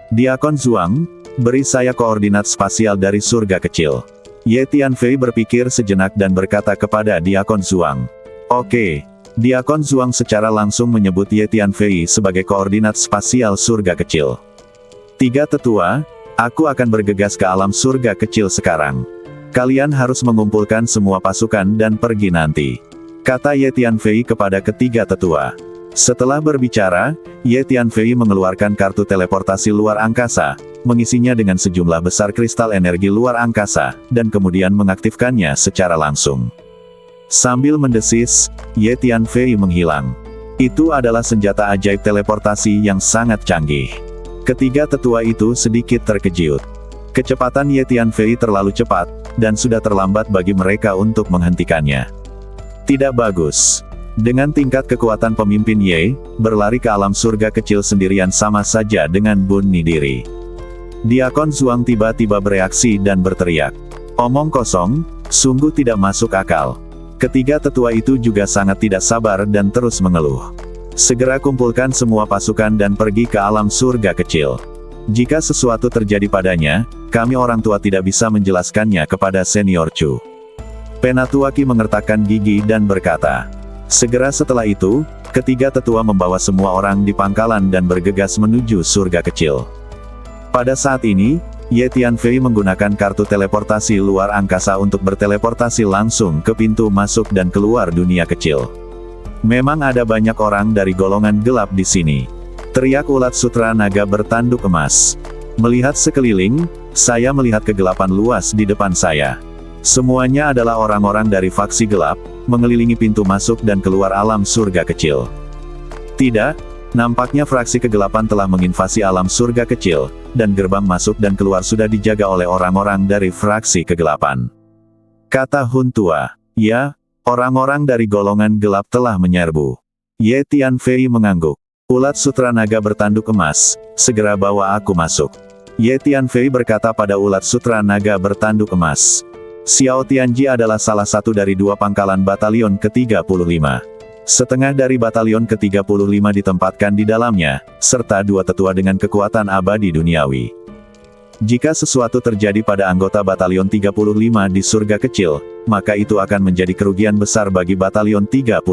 S1: Diakon Zhuang, beri saya koordinat spasial dari surga kecil. Ye Tianfei berpikir sejenak dan berkata kepada Diakon Zhuang. Oke. Diakon Zhuang secara langsung menyebut Ye Tianfei sebagai koordinat spasial surga kecil. Tiga tetua, aku akan bergegas ke alam surga kecil sekarang. Kalian harus mengumpulkan semua pasukan dan pergi nanti. Kata Ye Tianfei kepada ketiga tetua. Setelah berbicara, Ye Tianfei mengeluarkan kartu teleportasi luar angkasa, mengisinya dengan sejumlah besar kristal energi luar angkasa, dan kemudian mengaktifkannya secara langsung. Sambil mendesis, Ye Tianfei menghilang. Itu adalah senjata ajaib teleportasi yang sangat canggih. Ketiga tetua itu sedikit terkejut. Kecepatan Ye Tianfei terlalu cepat, dan sudah terlambat bagi mereka untuk menghentikannya. Tidak bagus. Dengan tingkat kekuatan pemimpin Ye, berlari ke alam surga kecil sendirian sama saja dengan bunuh diri. Diakon Zhuang tiba-tiba bereaksi dan berteriak. Omong kosong, sungguh tidak masuk akal. Ketiga tetua itu juga sangat tidak sabar dan terus mengeluh. Segera kumpulkan semua pasukan dan pergi ke alam surga kecil. Jika sesuatu terjadi padanya, kami orang tua tidak bisa menjelaskannya kepada Senior Chu. Penatua Qi mengertakkan gigi dan berkata. Segera setelah itu, ketiga tetua membawa semua orang di pangkalan dan bergegas menuju surga kecil. Pada saat ini, Ye Tianfei menggunakan kartu teleportasi luar angkasa untuk berteleportasi langsung ke pintu masuk dan keluar dunia kecil. Memang ada banyak orang dari golongan gelap di sini. Teriak ulat sutra naga bertanduk emas. Melihat sekeliling, saya melihat kegelapan luas di depan saya. Semuanya adalah orang-orang dari faksi gelap, mengelilingi pintu masuk dan keluar alam surga kecil. Tidak, nampaknya fraksi kegelapan telah menginvasi alam surga kecil, dan gerbang masuk dan keluar sudah dijaga oleh orang-orang dari fraksi kegelapan. Kata Hun Tua, ya, orang-orang dari golongan gelap telah menyerbu. Ye Tianfei mengangguk. Ulat sutra naga bertanduk emas, segera bawa aku masuk. Ye Tianfei berkata pada ulat sutra naga bertanduk emas. Xiao Tianji adalah salah satu dari 2 pangkalan batalion ke-35. Setengah dari batalion ke-35 ditempatkan di dalamnya, serta 2 tetua dengan kekuatan abadi duniawi. Jika sesuatu terjadi pada anggota batalion 35 di surga kecil, maka itu akan menjadi kerugian besar bagi batalion 35.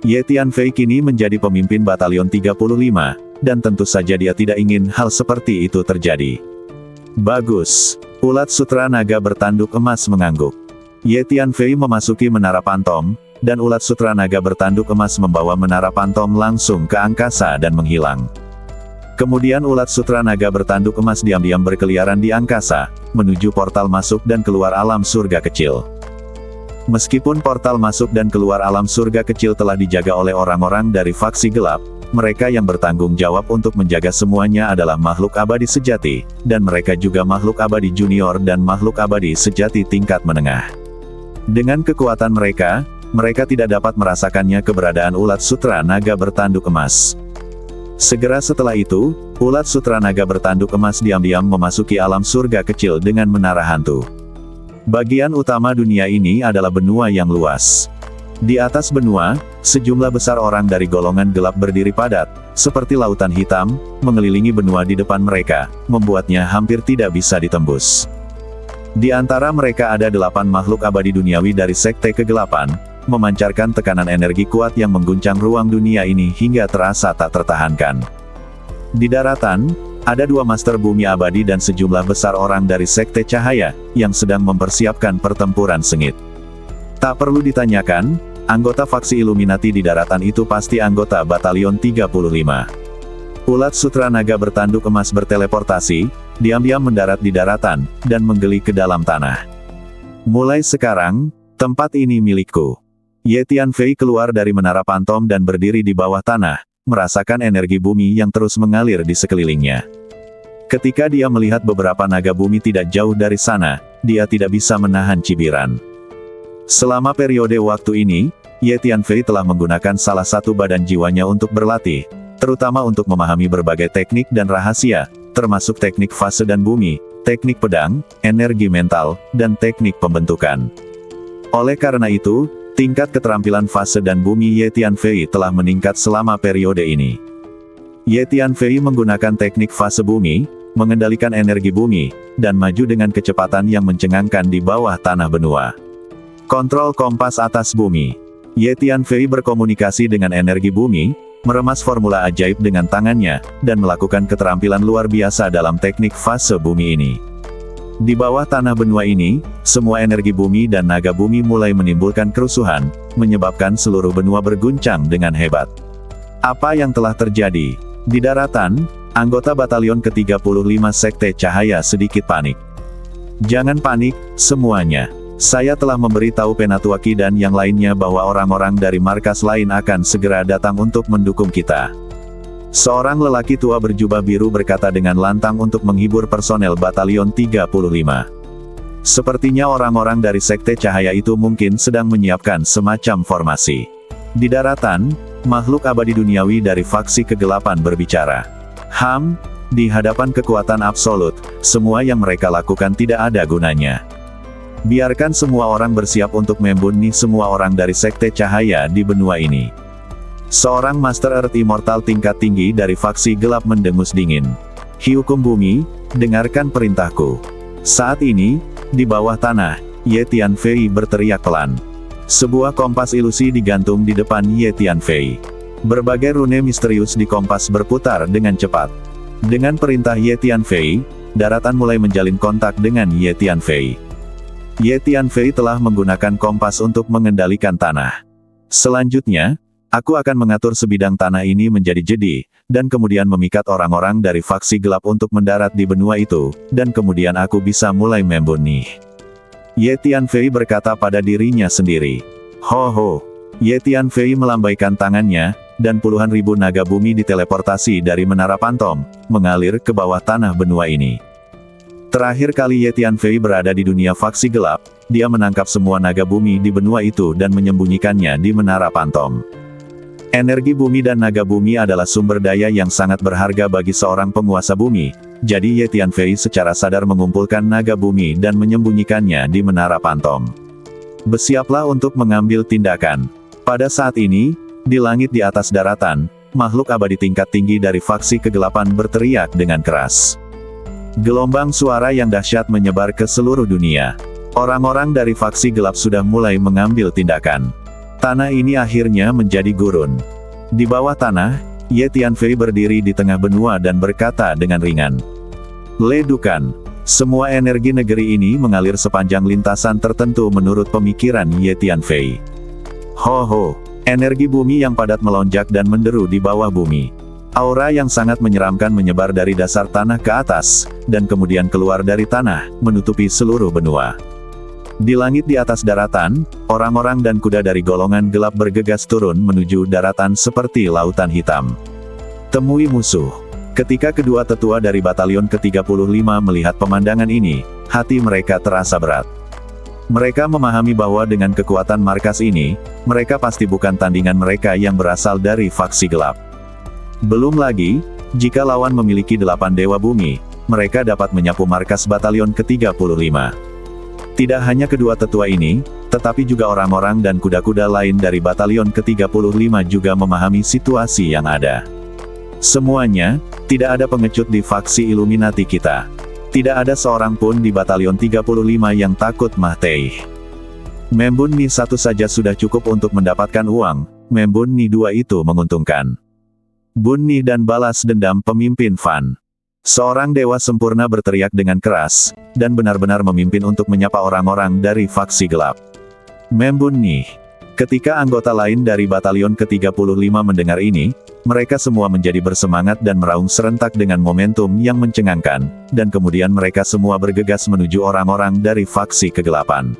S1: Ye Tianfei kini menjadi pemimpin batalion 35, dan tentu saja dia tidak ingin hal seperti itu terjadi. Bagus. Ulat sutra naga bertanduk emas mengangguk. Ye Tianfei memasuki menara pantom, dan ulat sutra naga bertanduk emas membawa menara pantom langsung ke angkasa dan menghilang. Kemudian ulat sutra naga bertanduk emas diam-diam berkeliaran di angkasa, menuju portal masuk dan keluar alam surga kecil. Meskipun portal masuk dan keluar alam surga kecil telah dijaga oleh orang-orang dari faksi gelap, mereka yang bertanggung jawab untuk menjaga semuanya adalah makhluk abadi sejati, dan mereka juga makhluk abadi junior dan makhluk abadi sejati tingkat menengah. Dengan kekuatan mereka tidak dapat merasakannya keberadaan ulat sutra naga bertanduk emas. Segera setelah itu, ulat sutra naga bertanduk emas diam-diam memasuki alam surga kecil dengan menara hantu. Bagian utama dunia ini adalah benua yang luas. Di atas benua, sejumlah besar orang dari golongan gelap berdiri padat, seperti lautan hitam, mengelilingi benua di depan mereka, membuatnya hampir tidak bisa ditembus. Di antara mereka ada 8 makhluk abadi duniawi dari sekte kegelapan, memancarkan tekanan energi kuat yang mengguncang ruang dunia ini hingga terasa tak tertahankan. Di daratan, ada 2 master bumi abadi dan sejumlah besar orang dari sekte cahaya, yang sedang mempersiapkan pertempuran sengit. Tak perlu ditanyakan, anggota faksi Illuminati di daratan itu pasti anggota batalion 35. Ulat sutra naga bertanduk emas berteleportasi, diam-diam mendarat di daratan, dan menggeli ke dalam tanah. Mulai sekarang, tempat ini milikku. Ye Tianfei keluar dari menara pantom dan berdiri di bawah tanah, merasakan energi bumi yang terus mengalir di sekelilingnya. Ketika dia melihat beberapa naga bumi tidak jauh dari sana, dia tidak bisa menahan cibiran. Selama periode waktu ini, Ye Tianfei telah menggunakan salah satu badan jiwanya untuk berlatih, terutama untuk memahami berbagai teknik dan rahasia, termasuk teknik fase dan bumi, teknik pedang, energi mental, dan teknik pembentukan. Oleh karena itu, tingkat keterampilan fase dan bumi Ye Tianfei telah meningkat selama periode ini. Ye Tianfei menggunakan teknik fase bumi, mengendalikan energi bumi, dan maju dengan kecepatan yang mencengangkan di bawah tanah benua. Kontrol kompas atas bumi. Ye Tianfei berkomunikasi dengan energi bumi, meremas formula ajaib dengan tangannya, dan melakukan keterampilan luar biasa dalam teknik fase bumi ini. Di bawah tanah benua ini, semua energi bumi dan naga bumi mulai menimbulkan kerusuhan, menyebabkan seluruh benua berguncang dengan hebat. Apa yang telah terjadi? Di daratan, anggota batalion ke-35 Sekte Cahaya sedikit panik. Jangan panik, semuanya. Saya telah memberitahu Penatuaki dan yang lainnya bahwa orang-orang dari markas lain akan segera datang untuk mendukung kita. Seorang lelaki tua berjubah biru berkata dengan lantang untuk menghibur personel batalion 35. Sepertinya orang-orang dari Sekte Cahaya itu mungkin sedang menyiapkan semacam formasi. Di daratan, makhluk abadi duniawi dari faksi kegelapan berbicara. Di hadapan kekuatan absolut, semua yang mereka lakukan tidak ada gunanya. Biarkan semua orang bersiap untuk membunuh semua orang dari Sekte Cahaya di benua ini. Seorang Master Earth Immortal tingkat tinggi dari faksi gelap mendengus dingin. Hukum bumi, dengarkan perintahku. Saat ini, di bawah tanah, Ye Tianfei berteriak pelan. Sebuah kompas ilusi digantung di depan Ye Tianfei. Berbagai rune misterius di kompas berputar dengan cepat. Dengan perintah Ye Tianfei, daratan mulai menjalin kontak dengan Ye Tianfei. Ye Tianfei telah menggunakan kompas untuk mengendalikan tanah. Selanjutnya, aku akan mengatur sebidang tanah ini menjadi jedi, dan kemudian memikat orang-orang dari faksi gelap untuk mendarat di benua itu, dan kemudian aku bisa mulai membun nih. Ye Tianfei berkata pada dirinya sendiri. Ho ho. Ye Tianfei melambaikan tangannya, dan puluhan ribu naga bumi diteleportasi dari menara pantom, mengalir ke bawah tanah benua ini. Terakhir kali Ye Tianfei berada di dunia faksi gelap, dia menangkap semua naga bumi di benua itu dan menyembunyikannya di menara pantom. Energi bumi dan naga bumi adalah sumber daya yang sangat berharga bagi seorang penguasa bumi, jadi Ye Tianfei secara sadar mengumpulkan naga bumi dan menyembunyikannya di menara pantom. Bersiaplah untuk mengambil tindakan. Pada saat ini, di langit di atas daratan, makhluk abadi tingkat tinggi dari faksi kegelapan berteriak dengan keras. Gelombang suara yang dahsyat menyebar ke seluruh dunia. Orang-orang dari faksi gelap sudah mulai mengambil tindakan. Tanah ini akhirnya menjadi gurun. Di bawah tanah, Ye Tianfei berdiri di tengah benua dan berkata dengan ringan. Ledukan. Semua energi negeri ini mengalir sepanjang lintasan tertentu menurut pemikiran Ye Tianfei. Ho ho. Energi bumi yang padat melonjak dan menderu di bawah bumi. Aura yang sangat menyeramkan menyebar dari dasar tanah ke atas, dan kemudian keluar dari tanah, menutupi seluruh benua. Di langit di atas daratan, orang-orang dan kuda dari golongan gelap bergegas turun menuju daratan seperti lautan hitam. Temui musuh. Ketika kedua tetua dari batalion ke-35 melihat pemandangan ini, hati mereka terasa berat. Mereka memahami bahwa dengan kekuatan markas ini, mereka pasti bukan tandingan mereka yang berasal dari faksi gelap. Belum lagi, jika lawan memiliki 8 dewa bumi, mereka dapat menyapu markas batalion ke-35. Tidak hanya kedua tetua ini, tetapi juga orang-orang dan kuda-kuda lain dari batalion ke-35 juga memahami situasi yang ada. Semuanya, tidak ada pengecut di faksi Illuminati kita. Tidak ada seorang pun di batalion 35 yang takut Mah Tei. Membun Ni 1 saja sudah cukup untuk mendapatkan uang, Membun Ni 2 itu menguntungkan. Bun Ni dan balas dendam pemimpin Fan. Seorang dewa sempurna berteriak dengan keras, dan benar-benar memimpin untuk menyapa orang-orang dari faksi gelap. Membun Ni. Ketika anggota lain dari batalion ke-35 mendengar ini, mereka semua menjadi bersemangat dan meraung serentak dengan momentum yang mencengangkan, dan kemudian mereka semua bergegas menuju orang-orang dari faksi kegelapan.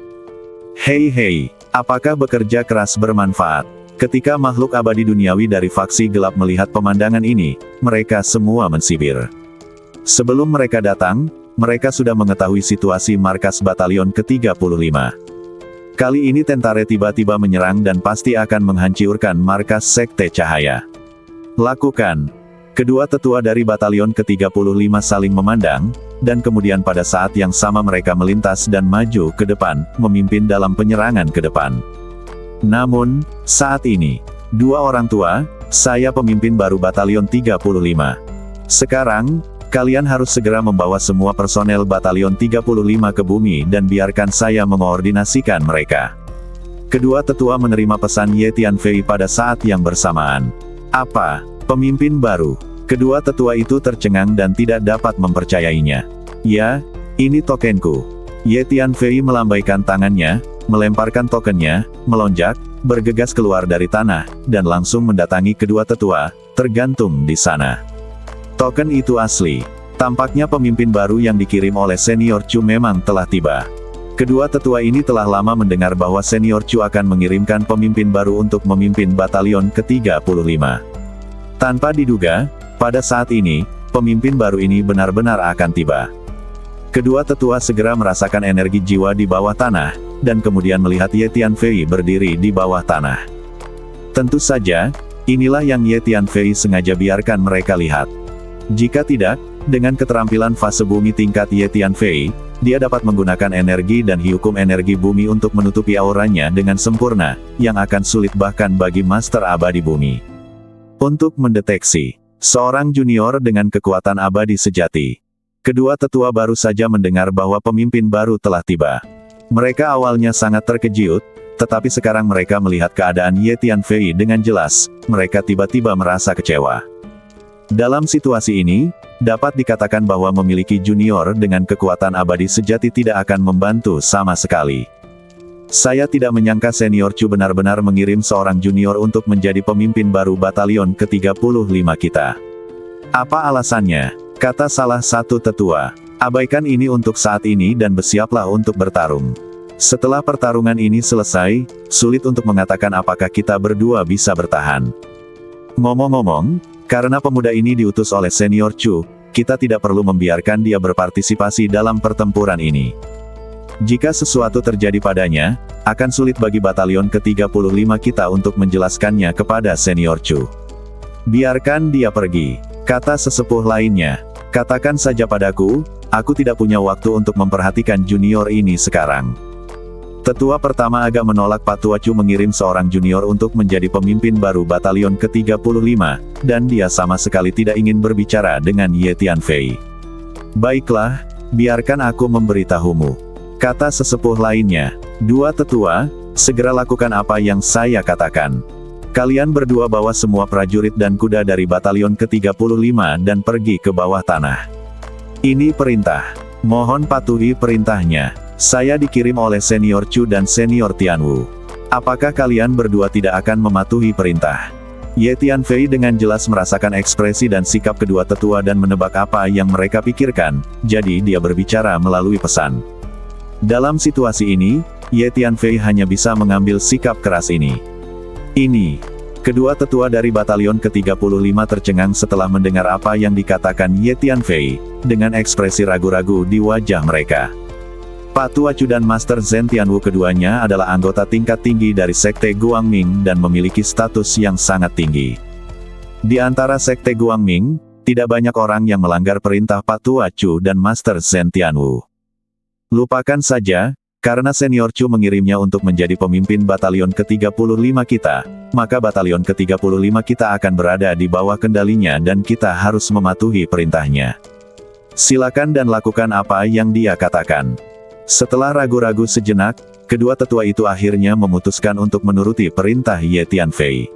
S1: Hei hei, apakah bekerja keras bermanfaat? Ketika makhluk abadi duniawi dari faksi gelap melihat pemandangan ini, mereka semua mensibir. Sebelum mereka datang, mereka sudah mengetahui situasi markas batalion ke-35. Kali ini Tentare tiba-tiba menyerang dan pasti akan menghancurkan markas Sekte Cahaya. Lakukan. Kedua tetua dari batalion ke-35 saling memandang, dan kemudian pada saat yang sama mereka melintas dan maju ke depan, memimpin dalam penyerangan ke depan. Namun, saat ini, dua orang tua, saya pemimpin baru batalion 35. Sekarang, kalian harus segera membawa semua personel batalion 35 ke bumi dan biarkan saya mengoordinasikan mereka. Kedua tetua menerima pesan Ye Tianfei pada saat yang bersamaan. Apa? Pemimpin baru? Kedua tetua itu tercengang dan tidak dapat mempercayainya. Ya, ini tokenku. Ye Tianfei melambaikan tangannya, melemparkan tokennya, melonjak, bergegas keluar dari tanah, dan langsung mendatangi kedua tetua, tergantung di sana. Token itu asli. Tampaknya pemimpin baru yang dikirim oleh Senior Chu memang telah tiba. Kedua tetua ini telah lama mendengar bahwa Senior Chu akan mengirimkan pemimpin baru untuk memimpin batalion ke-35. Tanpa diduga, pada saat ini, pemimpin baru ini benar-benar akan tiba. Kedua tetua segera merasakan energi jiwa di bawah tanah, dan kemudian melihat Ye Tianfei berdiri di bawah tanah. Tentu saja, inilah yang Ye Tianfei sengaja biarkan mereka lihat. Jika tidak, dengan keterampilan fase bumi tingkat Ye Tianfei, dia dapat menggunakan energi dan hukum energi bumi untuk menutupi auranya dengan sempurna, yang akan sulit bahkan bagi Master Abadi Bumi. Untuk mendeteksi seorang junior dengan kekuatan abadi sejati. Kedua tetua baru saja mendengar bahwa pemimpin baru telah tiba. Mereka awalnya sangat terkejut, tetapi sekarang mereka melihat keadaan Ye Tianfei dengan jelas, mereka tiba-tiba merasa kecewa. Dalam situasi ini, dapat dikatakan bahwa memiliki junior dengan kekuatan abadi sejati tidak akan membantu sama sekali. Saya tidak menyangka senior Chu benar-benar mengirim seorang junior untuk menjadi pemimpin baru batalion ke-35 kita. Apa alasannya? Kata salah satu tetua. Abaikan ini untuk saat ini dan bersiaplah untuk bertarung. Setelah pertarungan ini selesai, sulit untuk mengatakan apakah kita berdua bisa bertahan. Ngomong-ngomong, karena pemuda ini diutus oleh senior Chu, kita tidak perlu membiarkan dia berpartisipasi dalam pertempuran ini. Jika sesuatu terjadi padanya, akan sulit bagi batalion ke-35 kita untuk menjelaskannya kepada senior Chu. Biarkan dia pergi, kata sesepuh lainnya. Katakan saja padaku, aku tidak punya waktu untuk memperhatikan junior ini sekarang. Tetua pertama agak menolak Pak Tua Chu mengirim seorang junior untuk menjadi pemimpin baru batalion ke-35, dan dia sama sekali tidak ingin berbicara dengan Ye Tianfei. Baiklah, biarkan aku memberitahumu, kata sesepuh lainnya. Dua tetua, segera lakukan apa yang saya katakan. Kalian berdua bawa semua prajurit dan kuda dari batalion ke-35 dan pergi ke bawah tanah. Ini perintah. Mohon patuhi perintahnya. Saya dikirim oleh senior Chu dan senior Tianwu. Apakah kalian berdua tidak akan mematuhi perintah? Ye Tianfei dengan jelas merasakan ekspresi dan sikap kedua tetua dan menebak apa yang mereka pikirkan, jadi dia berbicara melalui pesan. Dalam situasi ini, Ye Tianfei hanya bisa mengambil sikap keras ini. Kedua tetua dari batalion ke-35 tercengang setelah mendengar apa yang dikatakan Ye Tianfei, dengan ekspresi ragu-ragu di wajah mereka. Pak Tua Chu dan Master Zhen Tianwu keduanya adalah anggota tingkat tinggi dari Sekte Guangming dan memiliki status yang sangat tinggi. Di antara Sekte Guangming, tidak banyak orang yang melanggar perintah Pak Tua Chu dan Master Zhen Tianwu. Lupakan saja, karena senior Chu mengirimnya untuk menjadi pemimpin batalion ke-35 kita, maka batalion ke-35 kita akan berada di bawah kendalinya dan kita harus mematuhi perintahnya. Silakan dan lakukan apa yang dia katakan. Setelah ragu-ragu sejenak, kedua tetua itu akhirnya memutuskan untuk menuruti perintah Ye Tianfei.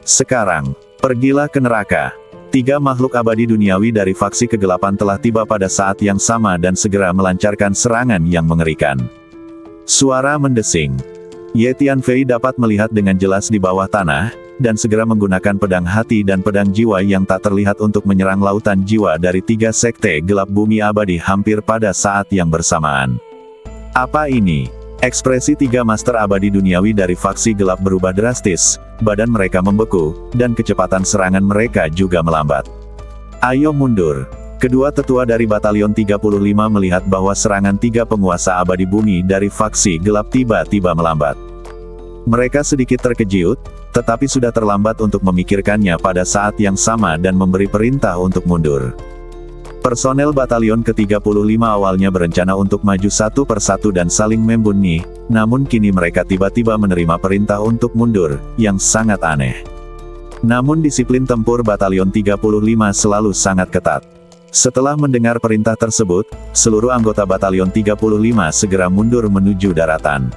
S1: Sekarang, pergilah ke neraka. 3 makhluk abadi duniawi dari faksi kegelapan telah tiba pada saat yang sama dan segera melancarkan serangan yang mengerikan. Suara mendesing. Ye Tianfei dapat melihat dengan jelas di bawah tanah, dan segera menggunakan pedang hati dan pedang jiwa yang tak terlihat untuk menyerang lautan jiwa dari 3 sekte gelap bumi abadi hampir pada saat yang bersamaan. Apa ini? Ekspresi 3 master abadi duniawi dari faksi gelap berubah drastis, badan mereka membeku, dan kecepatan serangan mereka juga melambat. Ayo mundur. Kedua tetua dari batalion 35 melihat bahwa serangan 3 penguasa abadi bumi dari faksi gelap tiba-tiba melambat. Mereka sedikit terkejut, tetapi sudah terlambat untuk memikirkannya pada saat yang sama dan memberi perintah untuk mundur. Personel batalion ke-35 awalnya berencana untuk maju satu persatu dan saling membunuh, namun kini mereka tiba-tiba menerima perintah untuk mundur, yang sangat aneh. Namun disiplin tempur batalion 35 selalu sangat ketat. Setelah mendengar perintah tersebut, seluruh anggota batalion 35 segera mundur menuju daratan.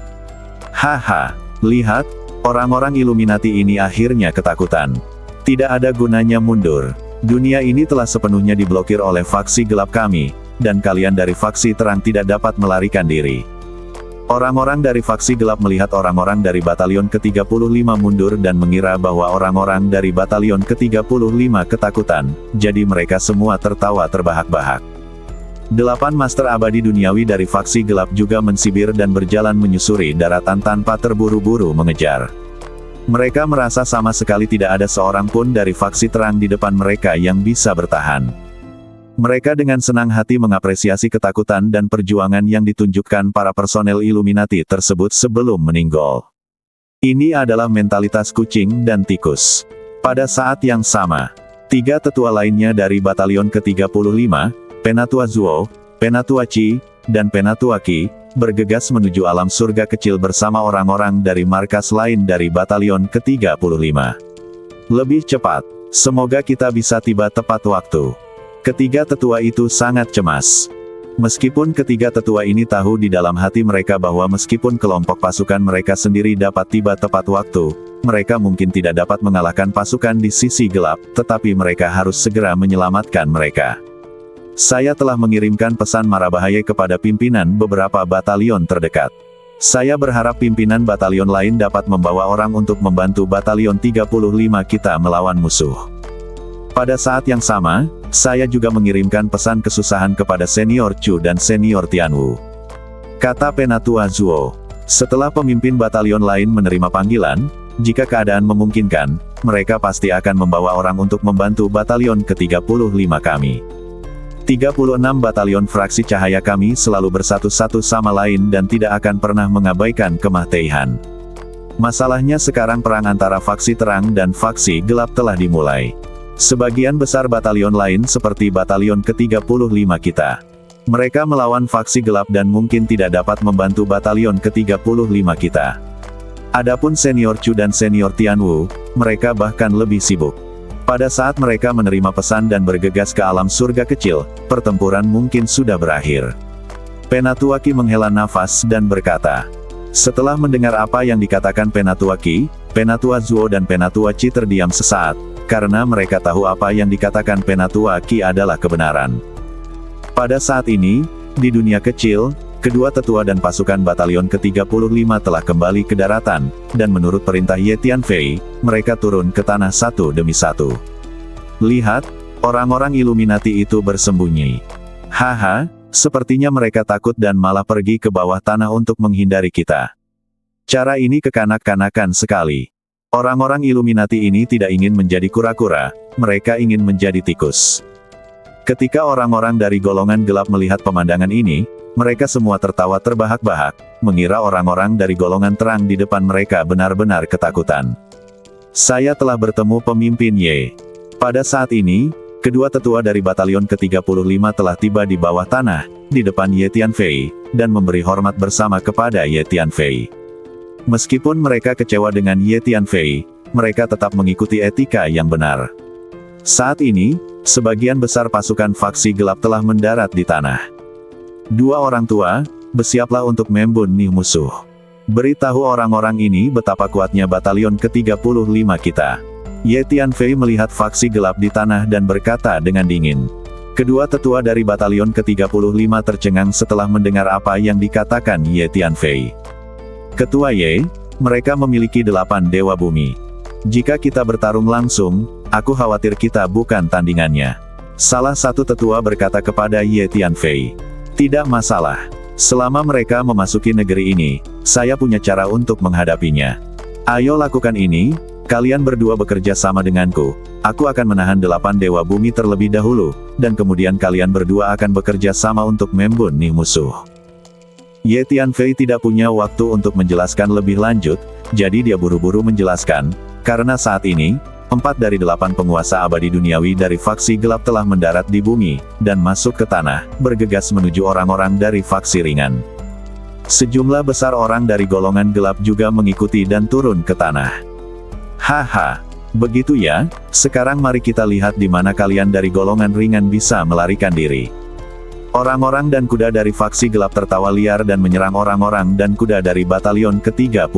S1: Haha, lihat, orang-orang Illuminati ini akhirnya ketakutan. Tidak ada gunanya mundur. Dunia ini telah sepenuhnya diblokir oleh faksi gelap kami, dan kalian dari faksi terang tidak dapat melarikan diri. Orang-orang dari faksi gelap melihat orang-orang dari batalion ke-35 mundur dan mengira bahwa orang-orang dari batalion ke-35 ketakutan, jadi mereka semua tertawa terbahak-bahak. 8 master abadi duniawi dari faksi gelap juga mensibir dan berjalan menyusuri daratan tanpa terburu-buru mengejar. Mereka merasa sama sekali tidak ada seorang pun dari faksi terang di depan mereka yang bisa bertahan. Mereka dengan senang hati mengapresiasi ketakutan dan perjuangan yang ditunjukkan para personel Illuminati tersebut sebelum meninggal. Ini adalah mentalitas kucing dan tikus. Pada saat yang sama, 3 tetua lainnya dari batalion ke-35, Penatua Zuo, Penatua Qi, dan Penatua Qi, bergegas menuju alam surga kecil bersama orang-orang dari markas lain dari batalion ke-35. Lebih cepat, semoga kita bisa tiba tepat waktu. Ketiga tetua itu sangat cemas. Meskipun ketiga tetua ini tahu di dalam hati mereka bahwa meskipun kelompok pasukan mereka sendiri dapat tiba tepat waktu, mereka mungkin tidak dapat mengalahkan pasukan di sisi gelap, tetapi mereka harus segera menyelamatkan mereka. Saya telah mengirimkan pesan mara bahaya kepada pimpinan beberapa batalion terdekat. Saya berharap pimpinan batalion lain dapat membawa orang untuk membantu batalion 35 kita melawan musuh. Pada saat yang sama, saya juga mengirimkan pesan kesusahan kepada Senior Chu dan Senior Tianwu. Kata Penatua Zuo. Setelah pemimpin batalion lain menerima panggilan, jika keadaan memungkinkan, mereka pasti akan membawa orang untuk membantu batalion ke-35 kami. 36 batalion fraksi cahaya kami selalu bersatu satu sama lain dan tidak akan pernah mengabaikan Kemah Teihan. Masalahnya sekarang perang antara faksi terang dan faksi gelap telah dimulai. Sebagian besar batalion lain seperti batalion ke-35 kita. Mereka melawan faksi gelap dan mungkin tidak dapat membantu batalion ke-35 kita. Adapun Senior Chu dan Senior Tianwu, mereka bahkan lebih sibuk. Pada saat mereka menerima pesan dan bergegas ke alam surga kecil, pertempuran mungkin sudah berakhir. Penatua Qi menghela nafas dan berkata. Setelah mendengar apa yang dikatakan Penatua Qi, Penatua Zuo dan Penatua Qi terdiam sesaat, karena mereka tahu apa yang dikatakan Penatua Qi adalah kebenaran. Pada saat ini, di dunia kecil, kedua tetua dan pasukan batalion ke-35 telah kembali ke daratan, dan menurut perintah Ye Tianfei, mereka turun ke tanah satu demi satu. Lihat, orang-orang Illuminati itu bersembunyi. Haha, sepertinya mereka takut dan malah pergi ke bawah tanah untuk menghindari kita. Cara ini kekanak-kanakan sekali. Orang-orang Illuminati ini tidak ingin menjadi kura-kura, mereka ingin menjadi tikus. Ketika orang-orang dari golongan gelap melihat pemandangan ini, mereka semua tertawa terbahak-bahak, mengira orang-orang dari golongan terang di depan mereka benar-benar ketakutan. Saya telah bertemu pemimpin Ye. Pada saat ini, kedua tetua dari batalion ke-35 telah tiba di bawah tanah, di depan Ye Tianfei, dan memberi hormat bersama kepada Ye Tianfei. Meskipun mereka kecewa dengan Ye Tianfei, mereka tetap mengikuti etika yang benar. Saat ini, sebagian besar pasukan faksi gelap telah mendarat di tanah. Dua orang tua, bersiaplah untuk membunuh musuh. Beritahu orang-orang ini betapa kuatnya batalion ke-35 kita. Ye Tianfei melihat faksi gelap di tanah dan berkata dengan dingin. Kedua tetua dari batalion ke-35 tercengang setelah mendengar apa yang dikatakan Ye Tianfei. Ketua Ye, mereka memiliki 8 dewa bumi. Jika kita bertarung langsung, aku khawatir kita bukan tandingannya. Salah satu tetua berkata kepada Ye Tianfei. Tidak masalah. Selama mereka memasuki negeri ini, saya punya cara untuk menghadapinya. Ayo lakukan ini, kalian berdua bekerja sama denganku. Aku akan menahan 8 dewa bumi terlebih dahulu, dan kemudian kalian berdua akan bekerja sama untuk membunuh musuh. Ye Tianfei tidak punya waktu untuk menjelaskan lebih lanjut, jadi dia buru-buru menjelaskan, karena saat ini, 4 dari 8 penguasa abadi duniawi dari faksi gelap telah mendarat di bumi, dan masuk ke tanah, bergegas menuju orang-orang dari faksi ringan. Sejumlah besar orang dari golongan gelap juga mengikuti dan turun ke tanah. Haha, begitu ya, sekarang mari kita lihat di mana kalian dari golongan ringan bisa melarikan diri. Orang-orang dan kuda dari faksi gelap tertawa liar dan menyerang orang-orang dan kuda dari batalion ke-35.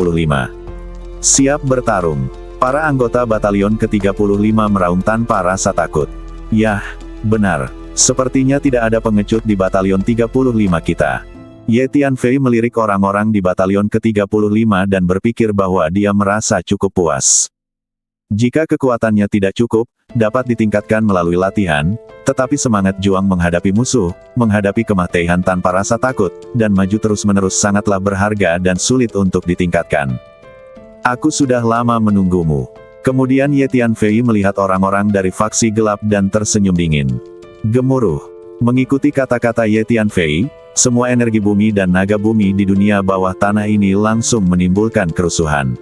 S1: Siap bertarung. Para anggota batalion ke-35 meraung tanpa rasa takut. Yah, benar. Sepertinya tidak ada pengecut di batalion 35 kita. Ye Tianfei melirik orang-orang di batalion ke-35 dan berpikir bahwa dia merasa cukup puas. Jika kekuatannya tidak cukup, dapat ditingkatkan melalui latihan, tetapi semangat juang menghadapi musuh, menghadapi Kemah Teihan tanpa rasa takut, dan maju terus-menerus sangatlah berharga dan sulit untuk ditingkatkan. Aku sudah lama menunggumu. Kemudian Ye Tianfei melihat orang-orang dari faksi gelap dan tersenyum dingin. Gemuruh. Mengikuti kata-kata Ye Tianfei, semua energi bumi dan naga bumi di dunia bawah tanah ini langsung menimbulkan kerusuhan.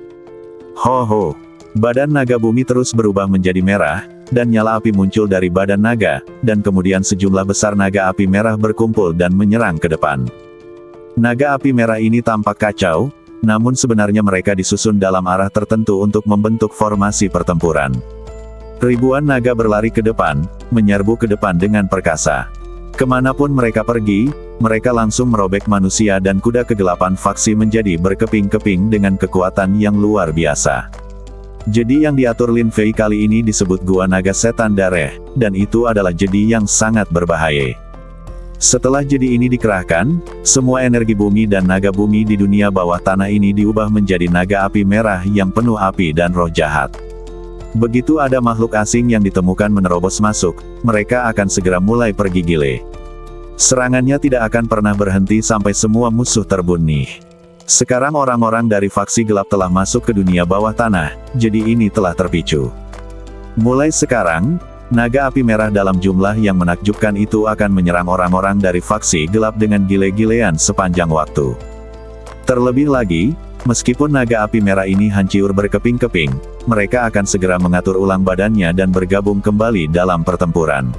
S1: Ho. Badan naga bumi terus berubah menjadi merah, dan nyala api muncul dari badan naga, dan kemudian sejumlah besar naga api merah berkumpul dan menyerang ke depan. Naga api merah ini tampak kacau, namun sebenarnya mereka disusun dalam arah tertentu untuk membentuk formasi pertempuran. Ribuan naga berlari ke depan, menyerbu ke depan dengan perkasa. Kemanapun mereka pergi, mereka langsung merobek manusia dan kuda kegelapan faksi menjadi berkeping-keping dengan kekuatan yang luar biasa. Jedi yang diatur Lin Fei kali ini disebut Gua Naga Setan Dareh, dan itu adalah jedi yang sangat berbahaya. Setelah jedi ini dikerahkan, semua energi bumi dan naga bumi di dunia bawah tanah ini diubah menjadi naga api merah yang penuh api dan roh jahat. Begitu ada makhluk asing yang ditemukan menerobos masuk, mereka akan segera mulai pergi gile. Serangannya tidak akan pernah berhenti sampai semua musuh terbunuh. Sekarang orang-orang dari faksi gelap telah masuk ke dunia bawah tanah, jadi ini telah terpicu. Mulai sekarang, naga api merah dalam jumlah yang menakjubkan itu akan menyerang orang-orang dari faksi gelap dengan gile-gilean sepanjang waktu. Terlebih lagi, meskipun naga api merah ini hancur berkeping-keping, mereka akan segera mengatur ulang badannya dan bergabung kembali dalam pertempuran.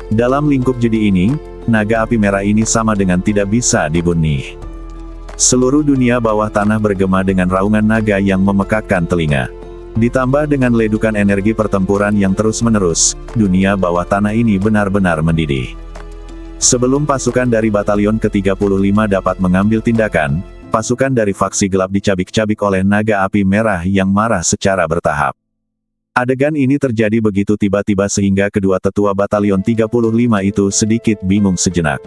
S1: Dalam lingkup jedi ini, naga api merah ini sama dengan tidak bisa dibunuh. Seluruh dunia bawah tanah bergema dengan raungan naga yang memekakkan telinga. Ditambah dengan ledukan energi pertempuran yang terus-menerus, dunia bawah tanah ini benar-benar mendidih. Sebelum pasukan dari batalion ke-35 dapat mengambil tindakan, pasukan dari faksi gelap dicabik-cabik oleh naga api merah yang marah secara bertahap. Adegan ini terjadi begitu tiba-tiba sehingga kedua tetua batalion 35 itu sedikit bingung sejenak.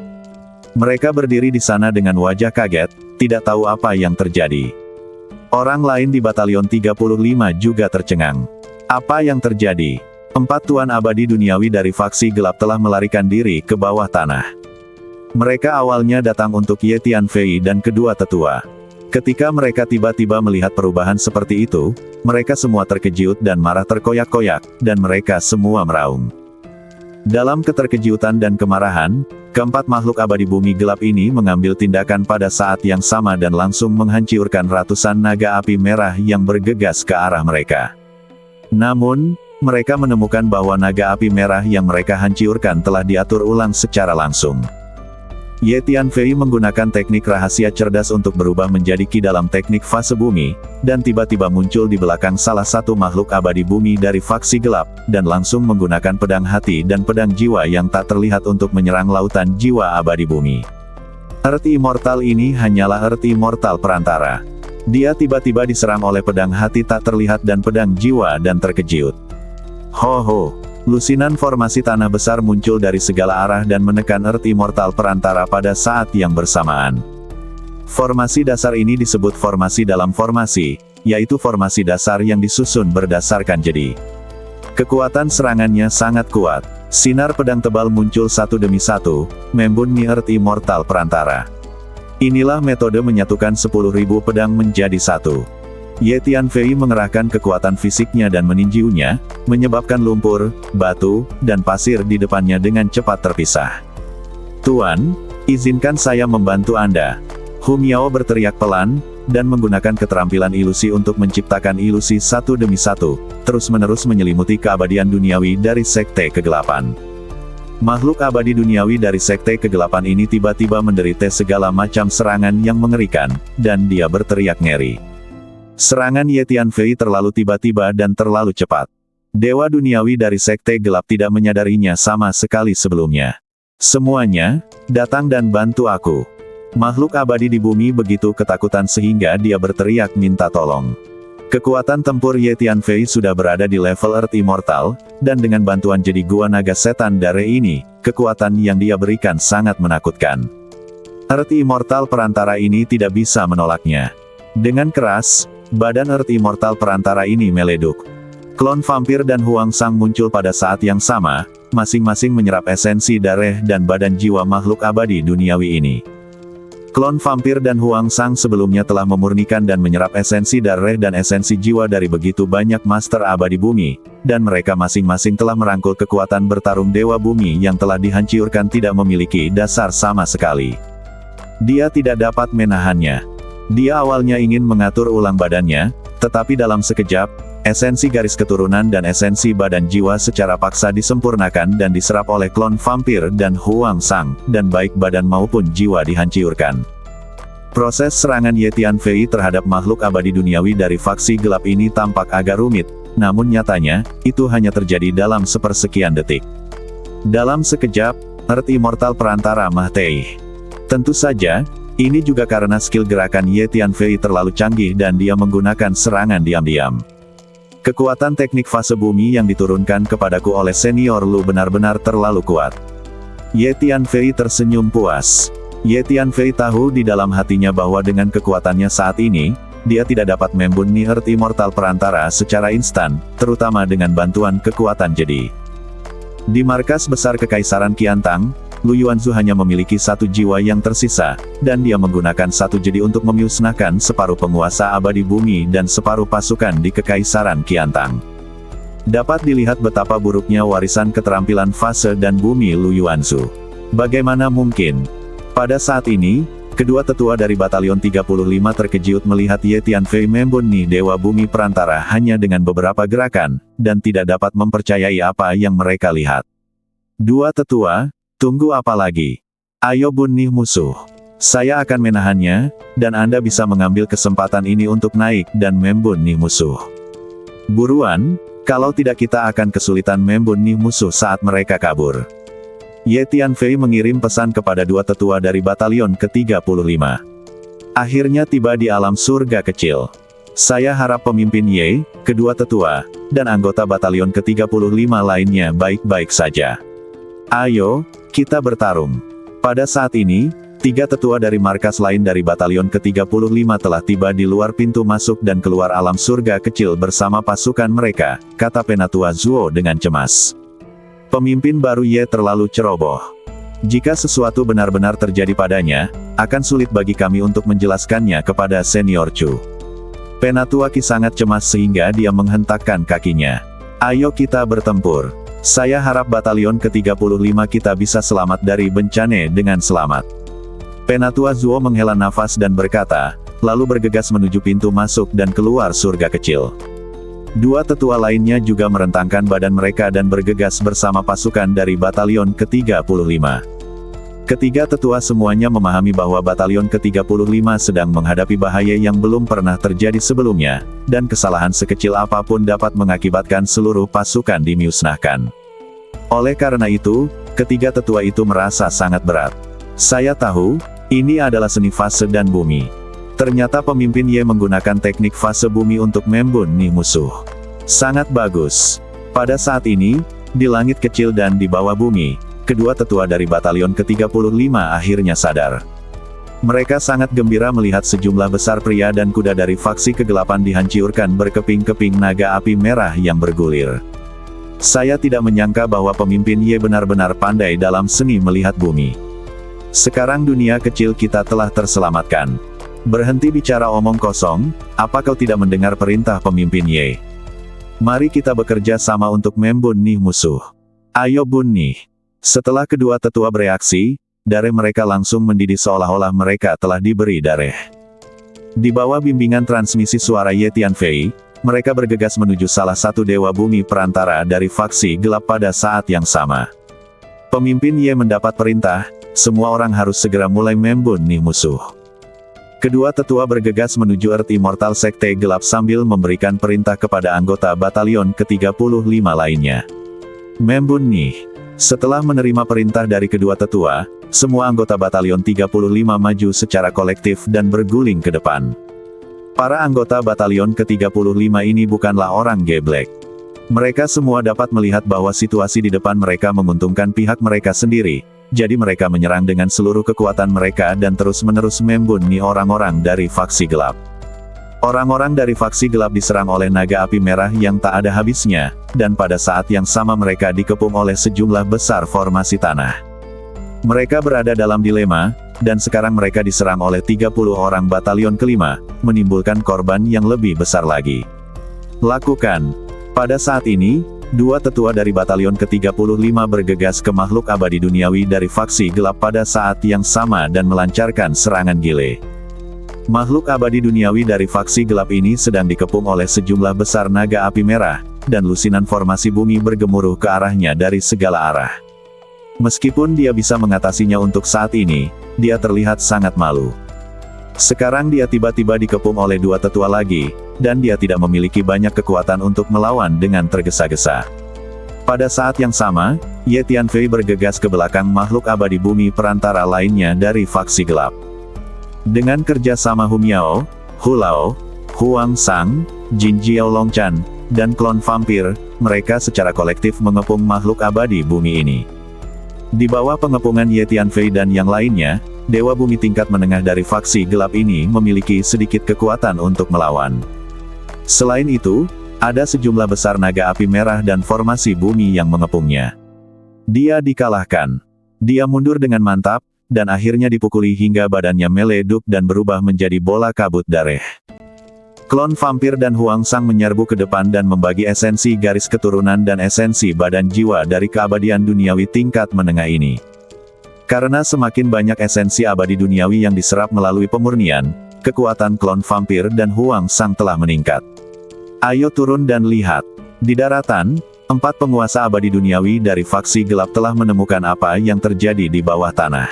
S1: Mereka berdiri di sana dengan wajah kaget, tidak tahu apa yang terjadi. Orang lain di batalion 35 juga tercengang. Apa yang terjadi? 4 tuan abadi duniawi dari faksi gelap telah melarikan diri ke bawah tanah. Mereka awalnya datang untuk Ye Tianfei dan kedua tetua. Ketika mereka tiba-tiba melihat perubahan seperti itu, mereka semua terkejut dan marah terkoyak-koyak, dan mereka semua meraung. Dalam keterkejutan dan kemarahan, keempat makhluk abadi bumi gelap ini mengambil tindakan pada saat yang sama dan langsung menghancurkan ratusan naga api merah yang bergegas ke arah mereka. Namun, mereka menemukan bahwa naga api merah yang mereka hancurkan telah diatur ulang secara langsung. Ye Tianfei menggunakan teknik rahasia cerdas untuk berubah menjadi ki dalam teknik fase bumi, dan tiba-tiba muncul di belakang salah satu makhluk abadi bumi dari faksi gelap, dan langsung menggunakan pedang hati dan pedang jiwa yang tak terlihat untuk menyerang lautan jiwa abadi bumi. Earth Immortal ini hanyalah Earth Immortal perantara. Dia tiba-tiba diserang oleh pedang hati tak terlihat dan pedang jiwa dan terkejut. Ho ho! Lusinan formasi tanah besar muncul dari segala arah dan menekan Earth Immortal perantara pada saat yang bersamaan. Formasi dasar ini disebut formasi dalam formasi, yaitu formasi dasar yang disusun berdasarkan jedi. Kekuatan serangannya sangat kuat. Sinar pedang tebal muncul satu demi satu, membumi Earth Immortal perantara. Inilah metode menyatukan 10.000 pedang menjadi satu. Ye Tianfei mengerahkan kekuatan fisiknya dan meninjunya, menyebabkan lumpur, batu, dan pasir di depannya dengan cepat terpisah. Tuan, izinkan saya membantu Anda. Hu Miao berteriak pelan, dan menggunakan keterampilan ilusi untuk menciptakan ilusi satu demi satu, terus-menerus menyelimuti keabadian duniawi dari Sekte Kegelapan. Makhluk abadi duniawi dari Sekte Kegelapan ini tiba-tiba menderita segala macam serangan yang mengerikan, dan dia berteriak ngeri. Serangan Ye Tianfei terlalu tiba-tiba dan terlalu cepat. Dewa duniawi dari Sekte Gelap tidak menyadarinya sama sekali sebelumnya. Semuanya, datang dan bantu aku. Makhluk abadi di bumi begitu ketakutan sehingga dia berteriak minta tolong. Kekuatan tempur Ye Tianfei sudah berada di level Earth Immortal, dan dengan bantuan jedi Gua Naga Setan Dareh ini, kekuatan yang dia berikan sangat menakutkan. Earth Immortal perantara ini tidak bisa menolaknya. Dengan keras, badan Earth Immortal perantara ini meleduk. Klon vampir dan Huang Sang muncul pada saat yang sama, masing-masing menyerap esensi darah dan badan jiwa makhluk abadi duniawi ini. Klon vampir dan Huang Sang sebelumnya telah memurnikan dan menyerap esensi darah dan esensi jiwa dari begitu banyak master abadi bumi, dan mereka masing-masing telah merangkul kekuatan bertarung dewa bumi yang telah dihancurkan tidak memiliki dasar sama sekali. Dia tidak dapat menahannya. Dia awalnya ingin mengatur ulang badannya, tetapi dalam sekejap, esensi garis keturunan dan esensi badan jiwa secara paksa disempurnakan dan diserap oleh klon vampir dan Huang Sang, dan baik badan maupun jiwa dihancurkan. Proses serangan Ye Tianfei terhadap makhluk abadi duniawi dari faksi gelap ini tampak agak rumit, namun nyatanya, itu hanya terjadi dalam sepersekian detik. Dalam sekejap, Earth Immortal perantara mati. Tentu saja, ini juga karena skill gerakan Ye Tianfei terlalu canggih dan dia menggunakan serangan diam-diam. Kekuatan teknik fase bumi yang diturunkan kepadaku oleh senior Lu benar-benar terlalu kuat. Ye Tianfei tersenyum puas. Ye Tianfei tahu di dalam hatinya bahwa dengan kekuatannya saat ini, dia tidak dapat membunuh Earth Immortal perantara secara instan, terutama dengan bantuan kekuatan Jedi. Di markas besar Kekaisaran Qiantang, Lu Yuanzu hanya memiliki satu jiwa yang tersisa, dan dia menggunakan satu Jedi untuk memusnahkan separuh penguasa abadi bumi dan separuh pasukan di Kekaisaran Qiantang. Dapat dilihat betapa buruknya warisan keterampilan fase dan bumi Lu Yuanzu. Bagaimana mungkin? Pada saat ini, kedua tetua dari Batalion 35 terkejut melihat Ye Tianfei membunuh Dewa Bumi Perantara hanya dengan beberapa gerakan, dan tidak dapat mempercayai apa yang mereka lihat. Dua tetua, tunggu apa lagi? Ayo bunuh musuh. Saya akan menahannya, dan Anda bisa mengambil kesempatan ini untuk naik dan membunuh musuh. Buruan, kalau tidak kita akan kesulitan membunuh musuh saat mereka kabur. Ye Tianfei mengirim pesan kepada dua tetua dari Batalion ke-35. Akhirnya tiba di alam surga kecil. Saya harap pemimpin Ye, kedua tetua, dan anggota Batalion ke-35 lainnya baik-baik saja. Ayo, kita bertarung. Pada saat ini, tiga tetua dari markas lain dari Batalion ke-35 telah tiba di luar pintu masuk dan keluar alam surga kecil bersama pasukan mereka, kata Penatua Zuo dengan cemas. Pemimpin baru Ye terlalu ceroboh. Jika sesuatu benar-benar terjadi padanya, akan sulit bagi kami untuk menjelaskannya kepada Senior Chu. Penatua Qi sangat cemas sehingga dia menghentakkan kakinya. Ayo kita bertempur. Saya harap Batalion ke-35 kita bisa selamat dari bencana dengan selamat. Penatua Zuo menghela nafas dan berkata, lalu bergegas menuju pintu masuk dan keluar surga kecil. Dua tetua lainnya juga merentangkan badan mereka dan bergegas bersama pasukan dari Batalion ke-35. Ketiga tetua semuanya memahami bahwa Batalion ke-35 sedang menghadapi bahaya yang belum pernah terjadi sebelumnya, dan kesalahan sekecil apapun dapat mengakibatkan seluruh pasukan dimusnahkan. Oleh karena itu, ketiga tetua itu merasa sangat berat. Saya tahu, ini adalah seni fase dan bumi. Ternyata pemimpin Ye menggunakan teknik fase bumi untuk membunuh musuh. Sangat bagus. Pada saat ini, di langit kecil dan di bawah bumi, kedua tetua dari Batalion ke-35 akhirnya sadar. Mereka sangat gembira melihat sejumlah besar pria dan kuda dari faksi kegelapan dihancurkan berkeping-keping naga api merah yang bergulir. Saya tidak menyangka bahwa pemimpin Ye benar-benar pandai dalam seni melihat bumi. Sekarang dunia kecil kita telah terselamatkan. Berhenti bicara omong kosong, apa kau tidak mendengar perintah pemimpin Ye? Mari kita bekerja sama untuk membunuh musuh. Ayo bunuh. Setelah kedua tetua bereaksi, darah mereka langsung mendidih seolah-olah mereka telah diberi darah. Di bawah bimbingan transmisi suara Ye Tianfei, mereka bergegas menuju salah satu dewa bumi perantara dari faksi gelap pada saat yang sama. Pemimpin Ye mendapat perintah, semua orang harus segera mulai membunuh musuh. Kedua tetua bergegas menuju Earth Immortal Sekte Gelap sambil memberikan perintah kepada anggota Batalion ke-35 lainnya. Membunuh. Setelah menerima perintah dari kedua tetua, semua anggota Batalion 35 maju secara kolektif dan berguling ke depan. Para anggota Batalion ke-35 ini bukanlah orang geblek. Mereka semua dapat melihat bahwa situasi di depan mereka menguntungkan pihak mereka sendiri. Jadi mereka menyerang dengan seluruh kekuatan mereka dan terus-menerus membunuh orang-orang dari faksi gelap. Orang-orang dari faksi gelap diserang oleh naga api merah yang tak ada habisnya, dan pada saat yang sama mereka dikepung oleh sejumlah besar formasi tanah. Mereka berada dalam dilema, dan sekarang mereka diserang oleh 30 orang Batalion kelima, menimbulkan korban yang lebih besar lagi. Lakukan. Pada saat ini, dua tetua dari Batalion ke-35 bergegas ke makhluk abadi duniawi dari faksi gelap pada saat yang sama dan melancarkan serangan gile. Makhluk abadi duniawi dari faksi gelap ini sedang dikepung oleh sejumlah besar naga api merah, dan lusinan formasi bumi bergemuruh ke arahnya dari segala arah. Meskipun dia bisa mengatasinya untuk saat ini, dia terlihat sangat malu. Sekarang dia tiba-tiba dikepung oleh dua tetua lagi, dan dia tidak memiliki banyak kekuatan untuk melawan dengan tergesa-gesa. Pada saat yang sama, Ye Tianfei bergegas ke belakang makhluk abadi bumi perantara lainnya dari faksi gelap. Dengan kerjasama Hu Miao, Hu Lao, Huang Sang, Jin Jiao Longchan, dan klon vampir, mereka secara kolektif mengepung makhluk abadi bumi ini. Di bawah pengepungan Ye Tianfei dan yang lainnya, Dewa Bumi tingkat menengah dari faksi gelap ini memiliki sedikit kekuatan untuk melawan. Selain itu, ada sejumlah besar naga api merah dan formasi bumi yang mengepungnya. Dia dikalahkan. Dia mundur dengan mantap, dan akhirnya dipukuli hingga badannya meleduk dan berubah menjadi bola kabut darah. Klon vampir dan Huang Sang menyerbu ke depan dan membagi esensi garis keturunan dan esensi badan jiwa dari keabadian duniawi tingkat menengah ini. Karena semakin banyak esensi abadi duniawi yang diserap melalui pemurnian, kekuatan klon vampir dan Huang Sang telah meningkat. Ayo turun dan lihat. Di daratan, 4 penguasa abadi duniawi dari faksi gelap telah menemukan apa yang terjadi di bawah tanah.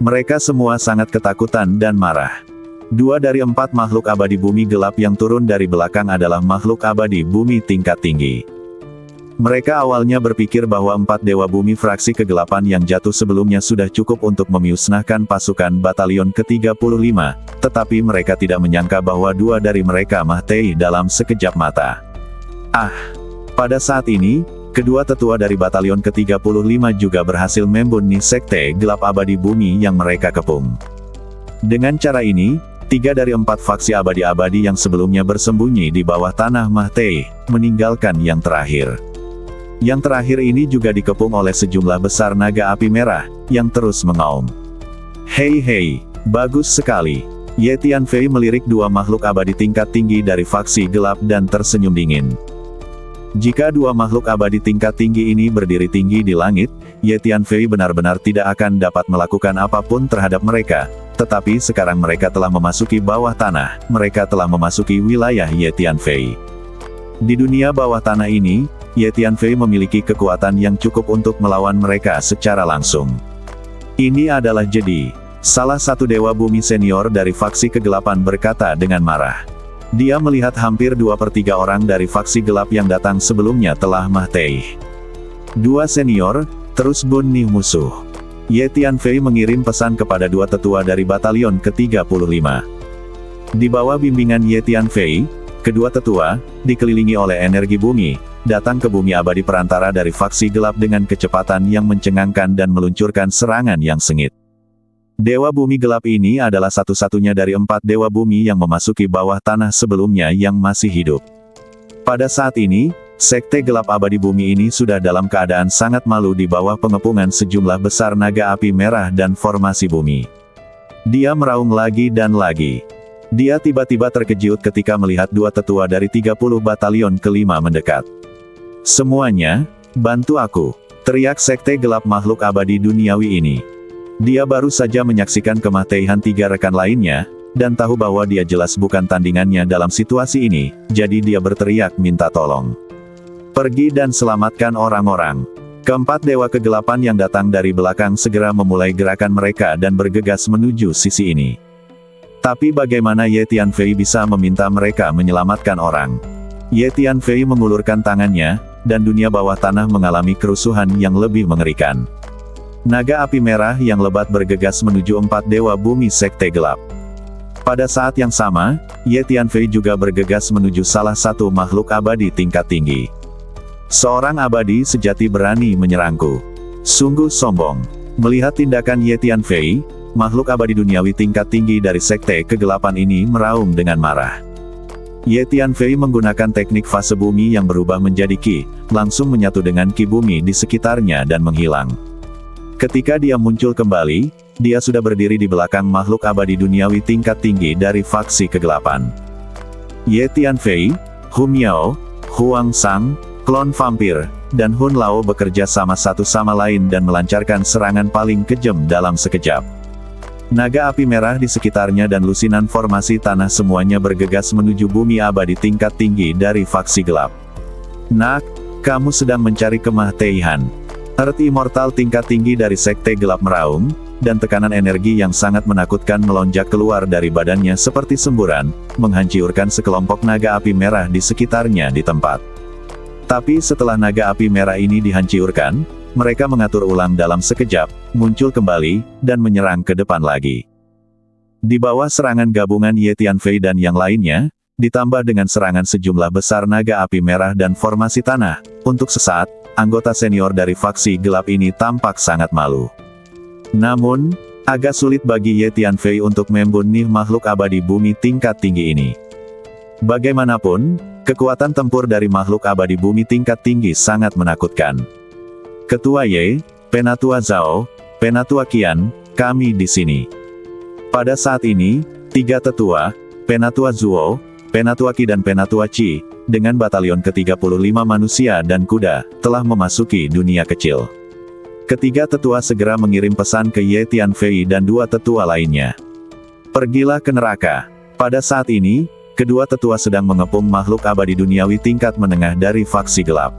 S1: Mereka semua sangat ketakutan dan marah. 2 dari 4 makhluk abadi bumi gelap yang turun dari belakang adalah makhluk abadi bumi tingkat tinggi. Mereka awalnya berpikir bahwa 4 dewa bumi fraksi kegelapan yang jatuh sebelumnya sudah cukup untuk memusnahkan pasukan batalion ke-35, tetapi mereka tidak menyangka bahwa 2 dari mereka mati dalam sekejap mata. Pada saat ini, kedua tetua dari batalion ke-35 juga berhasil membunuh sekte gelap abadi bumi yang mereka kepung. Dengan cara ini, 3 dari 4 faksi abadi-abadi yang sebelumnya bersembunyi di bawah tanah mati, meninggalkan yang terakhir. Yang terakhir ini juga dikepung oleh sejumlah besar naga api merah, yang terus mengaum. Hei, bagus sekali. Ye Tianfei melirik 2 makhluk abadi tingkat tinggi dari faksi gelap dan tersenyum dingin. Jika 2 makhluk abadi tingkat tinggi ini berdiri tinggi di langit, Ye Tianfei benar-benar tidak akan dapat melakukan apapun terhadap mereka, tetapi sekarang mereka telah memasuki bawah tanah, mereka telah memasuki wilayah Ye Tianfei. Di dunia bawah tanah ini, Ye Tianfei memiliki kekuatan yang cukup untuk melawan mereka secara langsung. Ini adalah Jedi, salah satu dewa bumi senior dari faksi kegelapan berkata dengan marah. Dia melihat hampir 2/3 orang dari faksi gelap yang datang sebelumnya telah mati. 2 senior, terus bunuh musuh. Ye Tianfei mengirim pesan kepada 2 tetua dari batalion ke-35. Di bawah bimbingan Ye Tianfei, kedua tetua, dikelilingi oleh energi bumi, datang ke bumi abadi perantara dari faksi gelap dengan kecepatan yang mencengangkan dan meluncurkan serangan yang sengit. Dewa bumi gelap ini adalah satu-satunya dari 4 dewa bumi yang memasuki bawah tanah sebelumnya yang masih hidup. Pada saat ini, sekte gelap abadi bumi ini sudah dalam keadaan sangat malu di bawah pengepungan sejumlah besar naga api merah dan formasi bumi. Dia meraung lagi dan lagi. Dia tiba-tiba terkejut ketika melihat 2 tetua dari 30 batalion ke-5 mendekat. Semuanya, bantu aku, teriak sekte gelap makhluk abadi duniawi ini. Dia baru saja menyaksikan kematian 3 rekan lainnya, dan tahu bahwa dia jelas bukan tandingannya dalam situasi ini, jadi dia berteriak minta tolong. Pergi dan selamatkan orang-orang. Keempat dewa kegelapan yang datang dari belakang segera memulai gerakan mereka dan bergegas menuju sisi ini. Tapi bagaimana Ye Tianfei bisa meminta mereka menyelamatkan orang? Ye Tianfei mengulurkan tangannya, dan dunia bawah tanah mengalami kerusuhan yang lebih mengerikan. Naga api merah yang lebat bergegas menuju 4 dewa bumi sekte gelap. Pada saat yang sama, Ye Tianfei juga bergegas menuju salah satu makhluk abadi tingkat tinggi. Seorang abadi sejati berani menyerangku. Sungguh sombong. Melihat tindakan Ye Tianfei, makhluk abadi duniawi tingkat tinggi dari sekte kegelapan ini meraung dengan marah. Ye Tianfei menggunakan teknik fase bumi yang berubah menjadi Qi, langsung menyatu dengan Qi bumi di sekitarnya dan menghilang. Ketika dia muncul kembali, dia sudah berdiri di belakang makhluk abadi duniawi tingkat tinggi dari faksi kegelapan. Ye Tianfei, Hu Miao, Huang Sang, klon vampir, dan Hun Lao bekerja sama satu sama lain dan melancarkan serangan paling kejam dalam sekejap. Naga api merah di sekitarnya dan lusinan formasi tanah semuanya bergegas menuju bumi abadi tingkat tinggi dari faksi gelap. Nak, kamu sedang mencari kematian. Earth Immortal tingkat tinggi dari sekte gelap meraung, dan tekanan energi yang sangat menakutkan melonjak keluar dari badannya seperti semburan, menghancurkan sekelompok naga api merah di sekitarnya di tempat. Tapi setelah naga api merah ini dihancurkan, mereka mengatur ulang dalam sekejap, muncul kembali, dan menyerang ke depan lagi. Di bawah serangan gabungan Ye Tianfei dan yang lainnya, ditambah dengan serangan sejumlah besar naga api merah dan formasi tanah, untuk sesaat, anggota senior dari faksi gelap ini tampak sangat malu. Namun, agak sulit bagi Ye Tianfei untuk membunuh makhluk abadi bumi tingkat tinggi ini. Bagaimanapun, kekuatan tempur dari makhluk abadi bumi tingkat tinggi sangat menakutkan. Ketua Ye, Penatua Zhao, Penatua Qian, kami di sini. Pada saat ini, 3 tetua, Penatua Zuo, Penatua Qi dan Penatua Qi, dengan batalion ke-35 manusia dan kuda, telah memasuki dunia kecil. Ketiga tetua segera mengirim pesan ke Ye Tianfei dan 2 tetua lainnya. Pergilah ke neraka. Pada saat ini, kedua tetua sedang mengepung makhluk abadi duniawi tingkat menengah dari faksi gelap.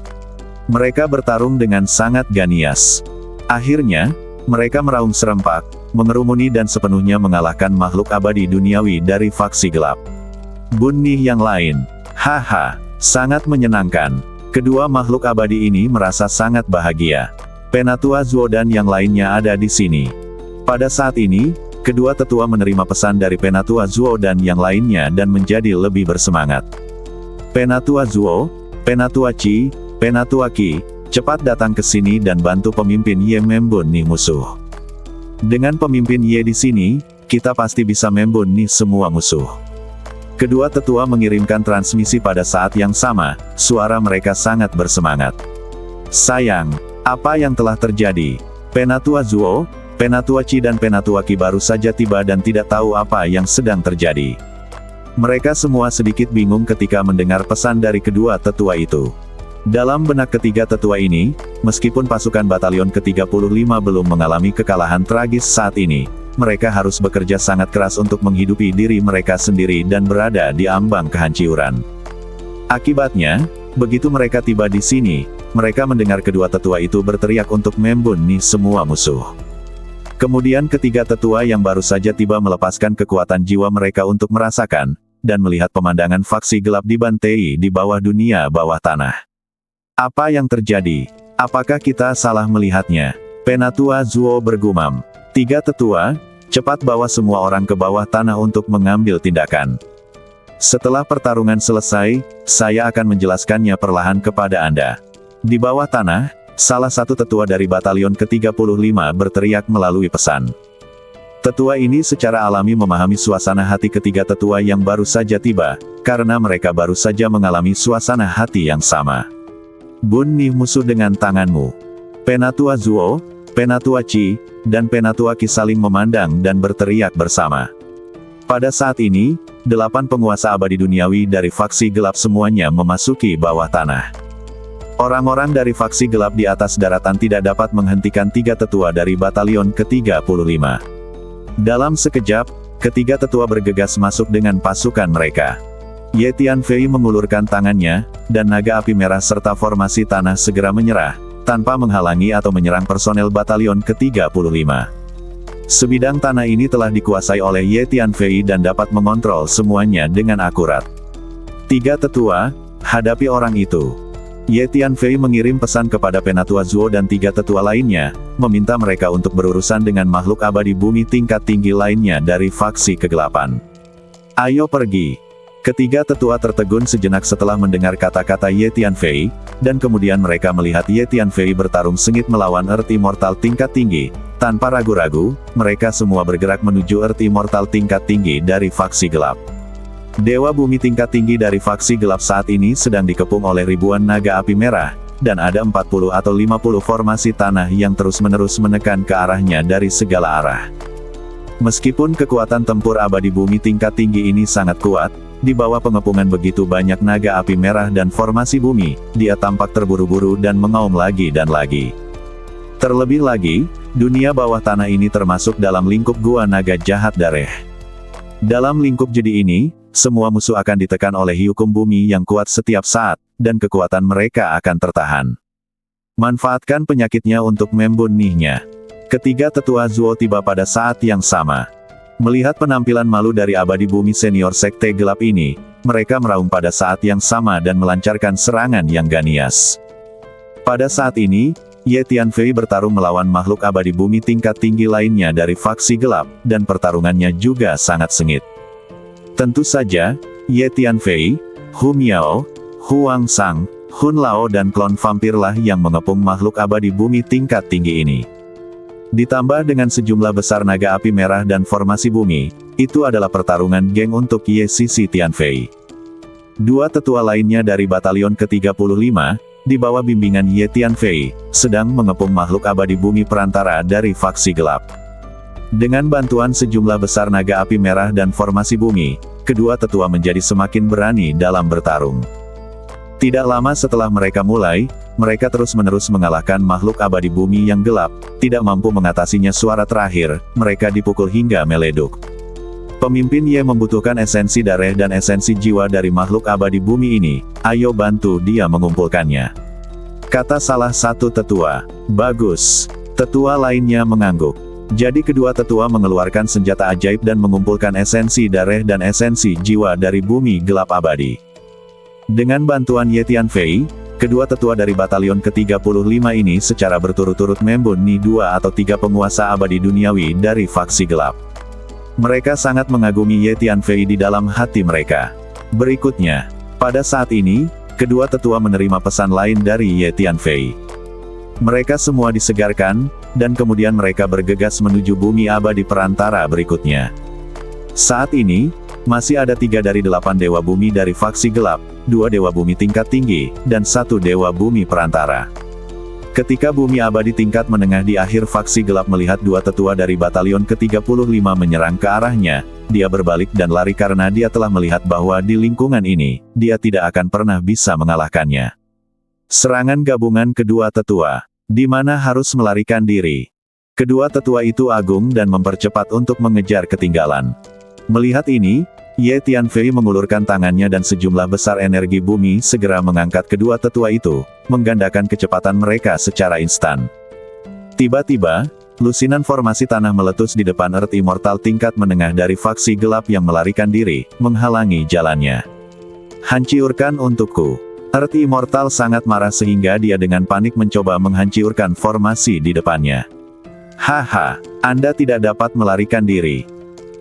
S1: Mereka bertarung dengan sangat ganias. Akhirnya, mereka meraung serempak, mengerumuni dan sepenuhnya mengalahkan makhluk abadi duniawi dari faksi gelap. Bunuh yang lain. Haha, sangat menyenangkan. Kedua makhluk abadi ini merasa sangat bahagia. Penatua Zuo dan yang lainnya ada di sini. Pada saat ini, kedua tetua menerima pesan dari Penatua Zuo dan yang lainnya dan menjadi lebih bersemangat. Penatua Zuo, Penatua Qi, Penatua Qi, cepat datang ke sini dan bantu pemimpin Ye membunuh musuh. Dengan pemimpin Ye di sini, kita pasti bisa membunuh semua musuh. Kedua tetua mengirimkan transmisi pada saat yang sama, suara mereka sangat bersemangat. Sayang, apa yang telah terjadi? Penatua Zuo, Penatua Qi dan Penatua Qi baru saja tiba dan tidak tahu apa yang sedang terjadi. Mereka semua sedikit bingung ketika mendengar pesan dari kedua tetua itu. Dalam benak ketiga tetua ini, meskipun pasukan batalion ke-35 belum mengalami kekalahan tragis saat ini, mereka harus bekerja sangat keras untuk menghidupi diri mereka sendiri dan berada di ambang kehancuran. Akibatnya, begitu mereka tiba di sini, mereka mendengar kedua tetua itu berteriak untuk membunuh semua musuh. Kemudian ketiga tetua yang baru saja tiba melepaskan kekuatan jiwa mereka untuk merasakan, dan melihat pemandangan faksi gelap dibantai di bawah dunia bawah tanah. Apa yang terjadi? Apakah kita salah melihatnya? Penatua Zuo bergumam. 3 tetua, cepat bawa semua orang ke bawah tanah untuk mengambil tindakan. Setelah pertarungan selesai, saya akan menjelaskannya perlahan kepada Anda. Di bawah tanah, salah satu tetua dari batalion ke-35 berteriak melalui pesan. Tetua ini secara alami memahami suasana hati ketiga tetua yang baru saja tiba, karena mereka baru saja mengalami suasana hati yang sama. Bunuh musuh dengan tanganmu. Penatua Zuo, Penatua Qi, dan Penatua Qi saling memandang dan berteriak bersama. Pada saat ini, 8 penguasa abadi duniawi dari faksi gelap semuanya memasuki bawah tanah. Orang-orang dari faksi gelap di atas daratan tidak dapat menghentikan 3 tetua dari batalion ke-35. Dalam sekejap, ketiga tetua bergegas masuk dengan pasukan mereka. Ye Tianfei mengulurkan tangannya, dan naga api merah serta formasi tanah segera menyerah, tanpa menghalangi atau menyerang personel batalion ke-35. Sebidang tanah ini telah dikuasai oleh Ye Tianfei dan dapat mengontrol semuanya dengan akurat. 3 tetua, hadapi orang itu. Ye Tianfei mengirim pesan kepada Penatua Zuo dan 3 tetua lainnya, meminta mereka untuk berurusan dengan makhluk abadi bumi tingkat tinggi lainnya dari faksi kegelapan. Ayo pergi. Ketiga tetua tertegun sejenak setelah mendengar kata-kata Ye Tianfei, dan kemudian mereka melihat Ye Tianfei bertarung sengit melawan Earth Immortal tingkat tinggi. Tanpa ragu-ragu, mereka semua bergerak menuju Earth Immortal tingkat tinggi dari faksi gelap. Dewa bumi tingkat tinggi dari faksi gelap saat ini sedang dikepung oleh ribuan naga api merah, dan ada 40 atau 50 formasi tanah yang terus-menerus menekan ke arahnya dari segala arah. Meskipun kekuatan tempur abadi bumi tingkat tinggi ini sangat kuat, di bawah pengepungan begitu banyak naga api merah dan formasi bumi, dia tampak terburu-buru dan mengaum lagi dan lagi. Terlebih lagi, dunia bawah tanah ini termasuk dalam lingkup gua naga jahat Dareh. Dalam lingkup jadi ini, semua musuh akan ditekan oleh hukum bumi yang kuat setiap saat, dan kekuatan mereka akan tertahan. Manfaatkan penyakitnya untuk membunuhnya. Ketiga tetua Zuo tiba pada saat yang sama. Melihat penampilan malu dari abadi bumi senior sekte gelap ini, mereka meraung pada saat yang sama dan melancarkan serangan yang ganias. Pada saat ini, Ye Tianfei bertarung melawan makhluk abadi bumi tingkat tinggi lainnya dari faksi gelap, dan pertarungannya juga sangat sengit. Tentu saja, Ye Tianfei, Hu Miao, Huang Sang, Hun Lao dan klon vampirlah yang mengepung makhluk abadi bumi tingkat tinggi ini. Ditambah dengan sejumlah besar naga api merah dan formasi bumi, itu adalah pertarungan geng untuk Ye Sisi Tianfei. Dua tetua lainnya dari batalion ke-35, di bawah bimbingan Ye Tianfei, sedang mengepung makhluk abadi bumi perantara dari faksi gelap. Dengan bantuan sejumlah besar naga api merah dan formasi bumi, kedua tetua menjadi semakin berani dalam bertarung. Tidak lama setelah mereka mulai, mereka terus-menerus mengalahkan makhluk abadi bumi yang gelap, tidak mampu mengatasinya. Suara terakhir, mereka dipukul hingga meleduk. Pemimpin Ye membutuhkan esensi darah dan esensi jiwa dari makhluk abadi bumi ini, ayo bantu dia mengumpulkannya. Kata salah satu tetua. Bagus. Tetua lainnya mengangguk. Jadi kedua tetua mengeluarkan senjata ajaib dan mengumpulkan esensi darah dan esensi jiwa dari bumi gelap abadi. Dengan bantuan Ye Tianfei, kedua tetua dari batalion ke-35 ini secara berturut-turut membunuh 2 atau 3 penguasa abadi duniawi dari faksi gelap. Mereka sangat mengagumi Ye Tianfei di dalam hati mereka. Berikutnya, pada saat ini, kedua tetua menerima pesan lain dari Ye Tianfei. Mereka semua disegarkan, dan kemudian mereka bergegas menuju bumi abadi perantara berikutnya. Saat ini, masih ada 3 dari 8 dewa bumi dari faksi gelap, 2 dewa bumi tingkat tinggi, dan 1 dewa bumi perantara. Ketika bumi abadi tingkat menengah di akhir faksi gelap melihat 2 tetua dari batalion ke-35 menyerang ke arahnya, dia berbalik dan lari karena dia telah melihat bahwa di lingkungan ini, dia tidak akan pernah bisa mengalahkannya. Serangan gabungan kedua tetua, di mana harus melarikan diri. Kedua tetua itu agung dan mempercepat untuk mengejar ketinggalan. Melihat ini, Ye Tianfei mengulurkan tangannya dan sejumlah besar energi bumi segera mengangkat kedua tetua itu, menggandakan kecepatan mereka secara instan. Tiba-tiba, lusinan formasi tanah meletus di depan Earth Immortal tingkat menengah dari faksi gelap yang melarikan diri, menghalangi jalannya. Hancurkan untukku. Earth Immortal sangat marah sehingga dia dengan panik mencoba menghancurkan formasi di depannya. Haha, Anda tidak dapat melarikan diri.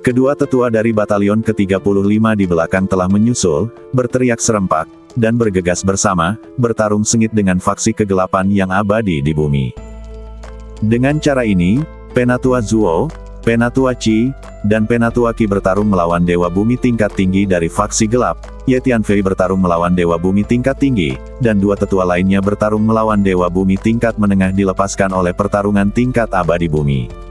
S1: Kedua tetua dari batalion ke-35 di belakang telah menyusul, berteriak serempak, dan bergegas bersama, bertarung sengit dengan faksi kegelapan yang abadi di bumi. Dengan cara ini, Penatua Zuo, Penatua Qi, dan Penatua Qi bertarung melawan dewa bumi tingkat tinggi dari faksi gelap, Ye Tianfei bertarung melawan dewa bumi tingkat tinggi, dan 2 tetua lainnya bertarung melawan dewa bumi tingkat menengah dilepaskan oleh pertarungan tingkat abadi bumi.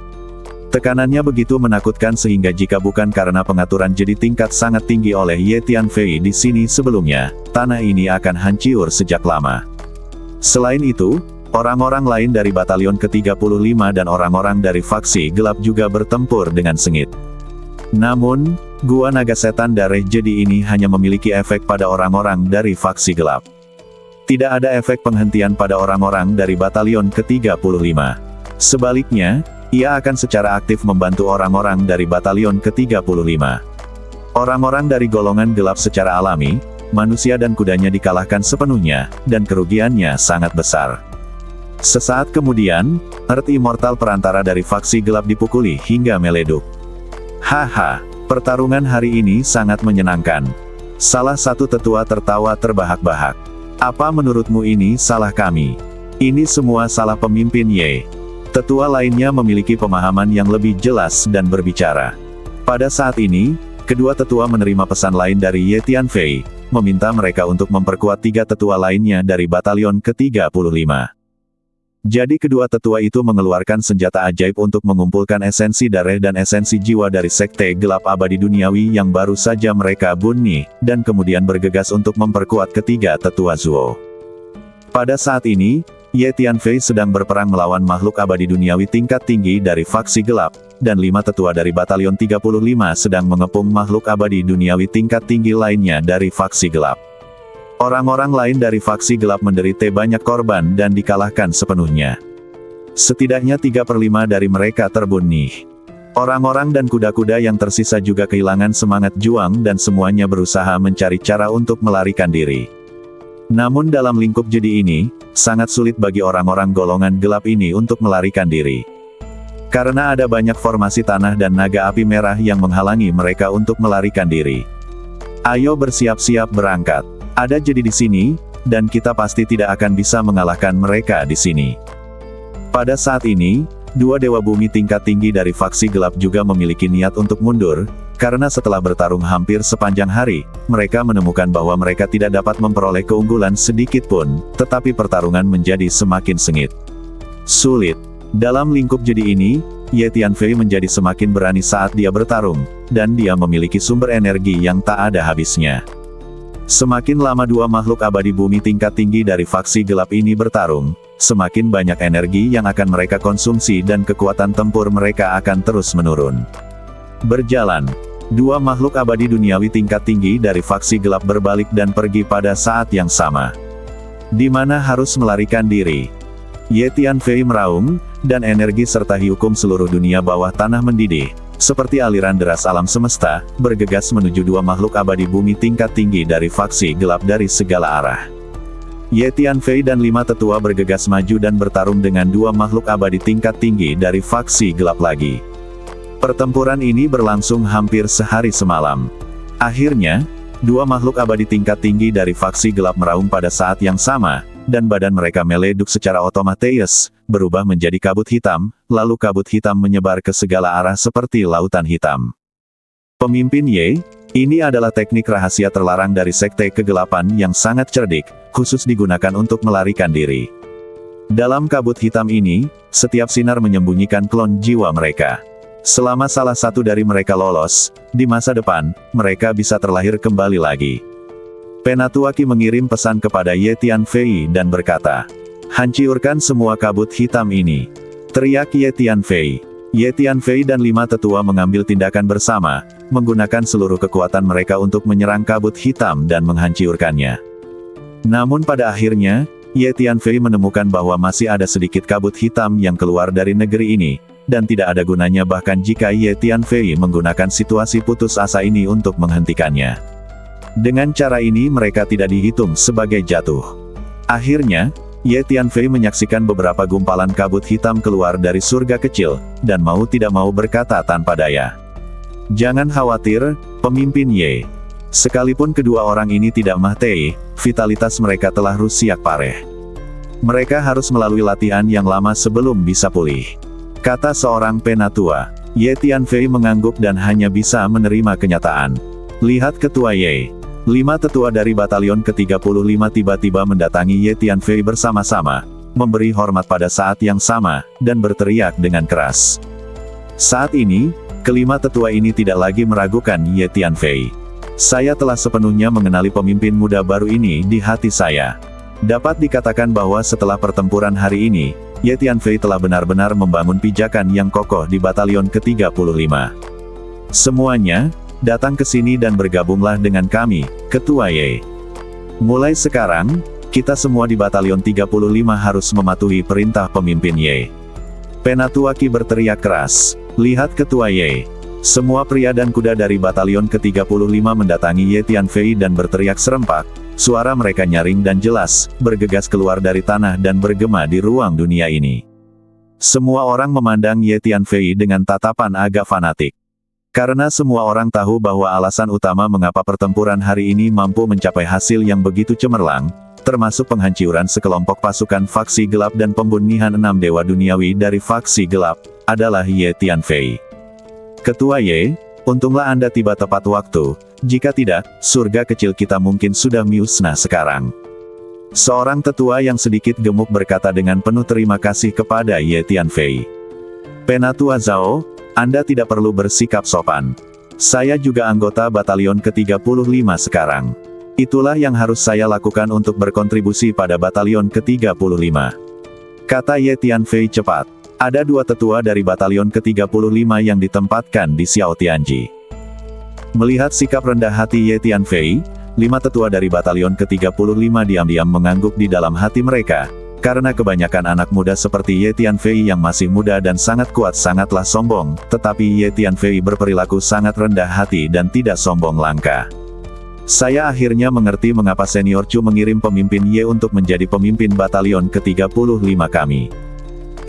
S1: Tekanannya begitu menakutkan sehingga jika bukan karena pengaturan jadi tingkat sangat tinggi oleh Ye Tianfei di sini sebelumnya, tanah ini akan hancur sejak lama. Selain itu, orang-orang lain dari batalion ke-35 dan orang-orang dari faksi gelap juga bertempur dengan sengit. Namun, gua naga setan darah jadi ini hanya memiliki efek pada orang-orang dari faksi gelap. Tidak ada efek penghentian pada orang-orang dari batalion ke-35. Sebaliknya, ia akan secara aktif membantu orang-orang dari batalion ke-35. Orang-orang dari golongan gelap secara alami, manusia dan kudanya dikalahkan sepenuhnya, dan kerugiannya sangat besar. Sesaat kemudian, Earth Immortal perantara dari faksi gelap dipukuli hingga meleduk. Haha, pertarungan hari ini sangat menyenangkan. Salah satu tetua tertawa terbahak-bahak. Apa menurutmu ini salah kami? Ini semua salah pemimpin Ye. Tetua lainnya memiliki pemahaman yang lebih jelas dan berbicara. Pada saat ini, kedua tetua menerima pesan lain dari Ye Tianfei, meminta mereka untuk memperkuat 3 tetua lainnya dari batalion ke-35. Jadi kedua tetua itu mengeluarkan senjata ajaib untuk mengumpulkan esensi darah dan esensi jiwa dari sekte gelap abadi duniawi yang baru saja mereka bunuh, dan kemudian bergegas untuk memperkuat ketiga tetua Zuo. Pada saat ini, Ye Tianfei sedang berperang melawan makhluk abadi duniawi tingkat tinggi dari faksi gelap, dan 5 tetua dari batalion 35 sedang mengepung makhluk abadi duniawi tingkat tinggi lainnya dari faksi gelap. Orang-orang lain dari faksi gelap menderita banyak korban dan dikalahkan sepenuhnya. Setidaknya 3/5 dari mereka terbunuh. Orang-orang dan kuda-kuda yang tersisa juga kehilangan semangat juang dan semuanya berusaha mencari cara untuk melarikan diri. Namun dalam lingkup jedi ini, sangat sulit bagi orang-orang golongan gelap ini untuk melarikan diri. Karena ada banyak formasi tanah dan naga api merah yang menghalangi mereka untuk melarikan diri. Ayo bersiap-siap berangkat. Ada jadi di sini, dan kita pasti tidak akan bisa mengalahkan mereka di sini. Pada saat ini, dua dewa bumi tingkat tinggi dari faksi gelap juga memiliki niat untuk mundur, karena setelah bertarung hampir sepanjang hari, mereka menemukan bahwa mereka tidak dapat memperoleh keunggulan sedikit pun, tetapi pertarungan menjadi semakin sengit. Sulit. Dalam lingkup jedi ini, Ye Tianfei menjadi semakin berani saat dia bertarung, dan dia memiliki sumber energi yang tak ada habisnya. Semakin lama dua makhluk abadi bumi tingkat tinggi dari faksi gelap ini bertarung, semakin banyak energi yang akan mereka konsumsi dan kekuatan tempur mereka akan terus menurun. Berjalan. Dua makhluk abadi duniawi tingkat tinggi dari faksi gelap berbalik dan pergi pada saat yang sama. Di mana harus melarikan diri. Ye Tianfei meraung, dan energi serta hukum seluruh dunia bawah tanah mendidih, seperti aliran deras alam semesta, bergegas menuju dua makhluk abadi bumi tingkat tinggi dari faksi gelap dari segala arah. Ye Tianfei dan 5 tetua bergegas maju dan bertarung dengan dua makhluk abadi tingkat tinggi dari faksi gelap lagi. Pertempuran ini berlangsung hampir sehari semalam. Akhirnya, dua makhluk abadi tingkat tinggi dari faksi gelap meraung pada saat yang sama, dan badan mereka meleduk secara otomatis, berubah menjadi kabut hitam, lalu kabut hitam menyebar ke segala arah seperti lautan hitam. Pemimpin Ye, ini adalah teknik rahasia terlarang dari sekte kegelapan yang sangat cerdik, khusus digunakan untuk melarikan diri. Dalam kabut hitam ini, setiap sinar menyembunyikan klon jiwa mereka. Selama salah satu dari mereka lolos, di masa depan, mereka bisa terlahir kembali lagi. Penatuaki mengirim pesan kepada Ye Tianfei dan berkata, "Hancurkan semua kabut hitam ini." Teriak Ye Tianfei. Ye Tianfei dan 5 tetua mengambil tindakan bersama, menggunakan seluruh kekuatan mereka untuk menyerang kabut hitam dan menghancurkannya. Namun pada akhirnya, Ye Tianfei menemukan bahwa masih ada sedikit kabut hitam yang keluar dari negeri ini, dan tidak ada gunanya bahkan jika Ye Tianfei menggunakan situasi putus asa ini untuk menghentikannya. Dengan cara ini mereka tidak dihitung sebagai jatuh. Akhirnya, Ye Tianfei menyaksikan beberapa gumpalan kabut hitam keluar dari surga kecil, dan mau tidak mau berkata tanpa daya. "Jangan khawatir, pemimpin Ye. Sekalipun kedua orang ini tidak mati, vitalitas mereka telah rusak parah. Mereka harus melalui latihan yang lama sebelum bisa pulih," kata seorang penatua. Ye Tianfei mengangguk dan hanya bisa menerima kenyataan. Lihat Ketua Ye. 5 tetua dari batalion ke-35 tiba-tiba mendatangi Ye Tianfei bersama-sama, memberi hormat pada saat yang sama, dan berteriak dengan keras. Saat ini, kelima tetua ini tidak lagi meragukan Ye Tianfei. "Saya telah sepenuhnya mengenali pemimpin muda baru ini di hati saya. Dapat dikatakan bahwa setelah pertempuran hari ini, Ye Tianfei telah benar-benar membangun pijakan yang kokoh di batalion ke-35. Semuanya, datang ke sini dan bergabunglah dengan kami, Ketua Ye. Mulai sekarang, kita semua di batalion 35 harus mematuhi perintah pemimpin Ye." Penatuaki berteriak keras. "Lihat Ketua Ye." Semua pria dan kuda dari batalion ke-35 mendatangi Ye Tianfei dan berteriak serempak. Suara mereka nyaring dan jelas, bergegas keluar dari tanah dan bergema di ruang dunia ini. Semua orang memandang Ye Tianfei dengan tatapan agak fanatik. Karena semua orang tahu bahwa alasan utama mengapa pertempuran hari ini mampu mencapai hasil yang begitu cemerlang, termasuk penghancuran sekelompok pasukan faksi gelap dan pembunuhan 6 dewa duniawi dari faksi gelap, adalah Ye Tianfei. "Ketua Ye, untunglah Anda tiba tepat waktu, jika tidak, surga kecil kita mungkin sudah musnah sekarang." Seorang tetua yang sedikit gemuk berkata dengan penuh terima kasih kepada Ye Tianfei. "Penatua Zhao, Anda tidak perlu bersikap sopan. Saya juga anggota batalion ke-35 sekarang. Itulah yang harus saya lakukan untuk berkontribusi pada batalion ke-35," kata Ye Tianfei cepat. Ada 2 tetua dari batalion ke-35 yang ditempatkan di Xiao Tianji. Melihat sikap rendah hati Ye Tianfei, 5 tetua dari batalion ke-35 diam-diam mengangguk di dalam hati mereka. Karena kebanyakan anak muda seperti Ye Tianfei yang masih muda dan sangat kuat sangatlah sombong, tetapi Ye Tianfei berperilaku sangat rendah hati dan tidak sombong langka. "Saya akhirnya mengerti mengapa Senior Chu mengirim pemimpin Ye untuk menjadi pemimpin batalion ke-35 kami.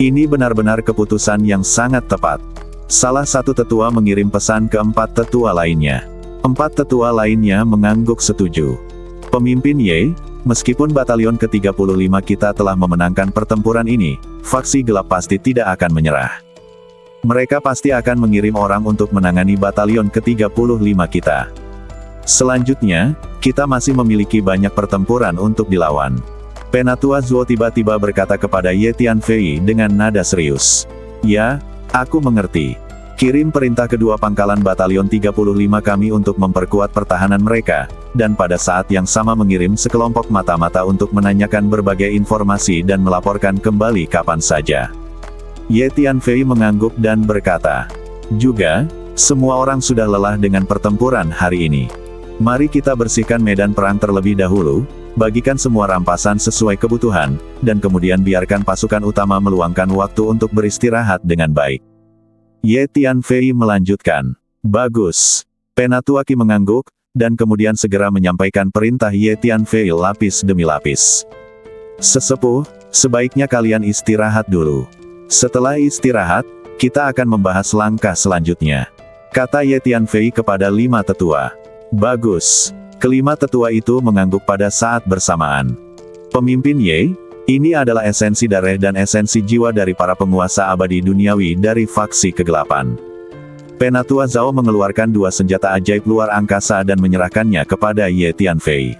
S1: Ini benar-benar keputusan yang sangat tepat." Salah satu tetua mengirim pesan ke 4 tetua lainnya. 4 tetua lainnya mengangguk setuju. Pemimpin Ye, meskipun batalion ke-35 kita telah memenangkan pertempuran ini, faksi gelap pasti tidak akan menyerah. Mereka pasti akan mengirim orang untuk menangani batalion ke-35 kita. Selanjutnya, kita masih memiliki banyak pertempuran untuk dilawan. Penatua Zuo tiba-tiba berkata kepada Ye Tianfei dengan nada serius. Ya, aku mengerti. Kirim perintah kedua pangkalan batalion 35 kami untuk memperkuat pertahanan mereka, dan pada saat yang sama mengirim sekelompok mata-mata untuk menanyakan berbagai informasi dan melaporkan kembali kapan saja. Ye Tianfei mengangguk dan berkata, juga, semua orang sudah lelah dengan pertempuran hari ini. Mari kita bersihkan medan perang terlebih dahulu, bagikan semua rampasan sesuai kebutuhan, dan kemudian biarkan pasukan utama meluangkan waktu untuk beristirahat dengan baik. Ye Tianfei melanjutkan. Bagus. Penatua Qi mengangguk, dan kemudian segera menyampaikan perintah Ye Tianfei lapis demi lapis. Sesepuh, sebaiknya kalian istirahat dulu. Setelah istirahat, kita akan membahas langkah selanjutnya, kata Ye Tianfei kepada 5 tetua. Bagus. Kelima tetua itu mengangguk pada saat bersamaan. Pemimpin Ye, ini adalah esensi darah dan esensi jiwa dari para penguasa abadi duniawi dari faksi kegelapan. Penatua Zhao mengeluarkan 2 senjata ajaib luar angkasa dan menyerahkannya kepada Ye Tianfei.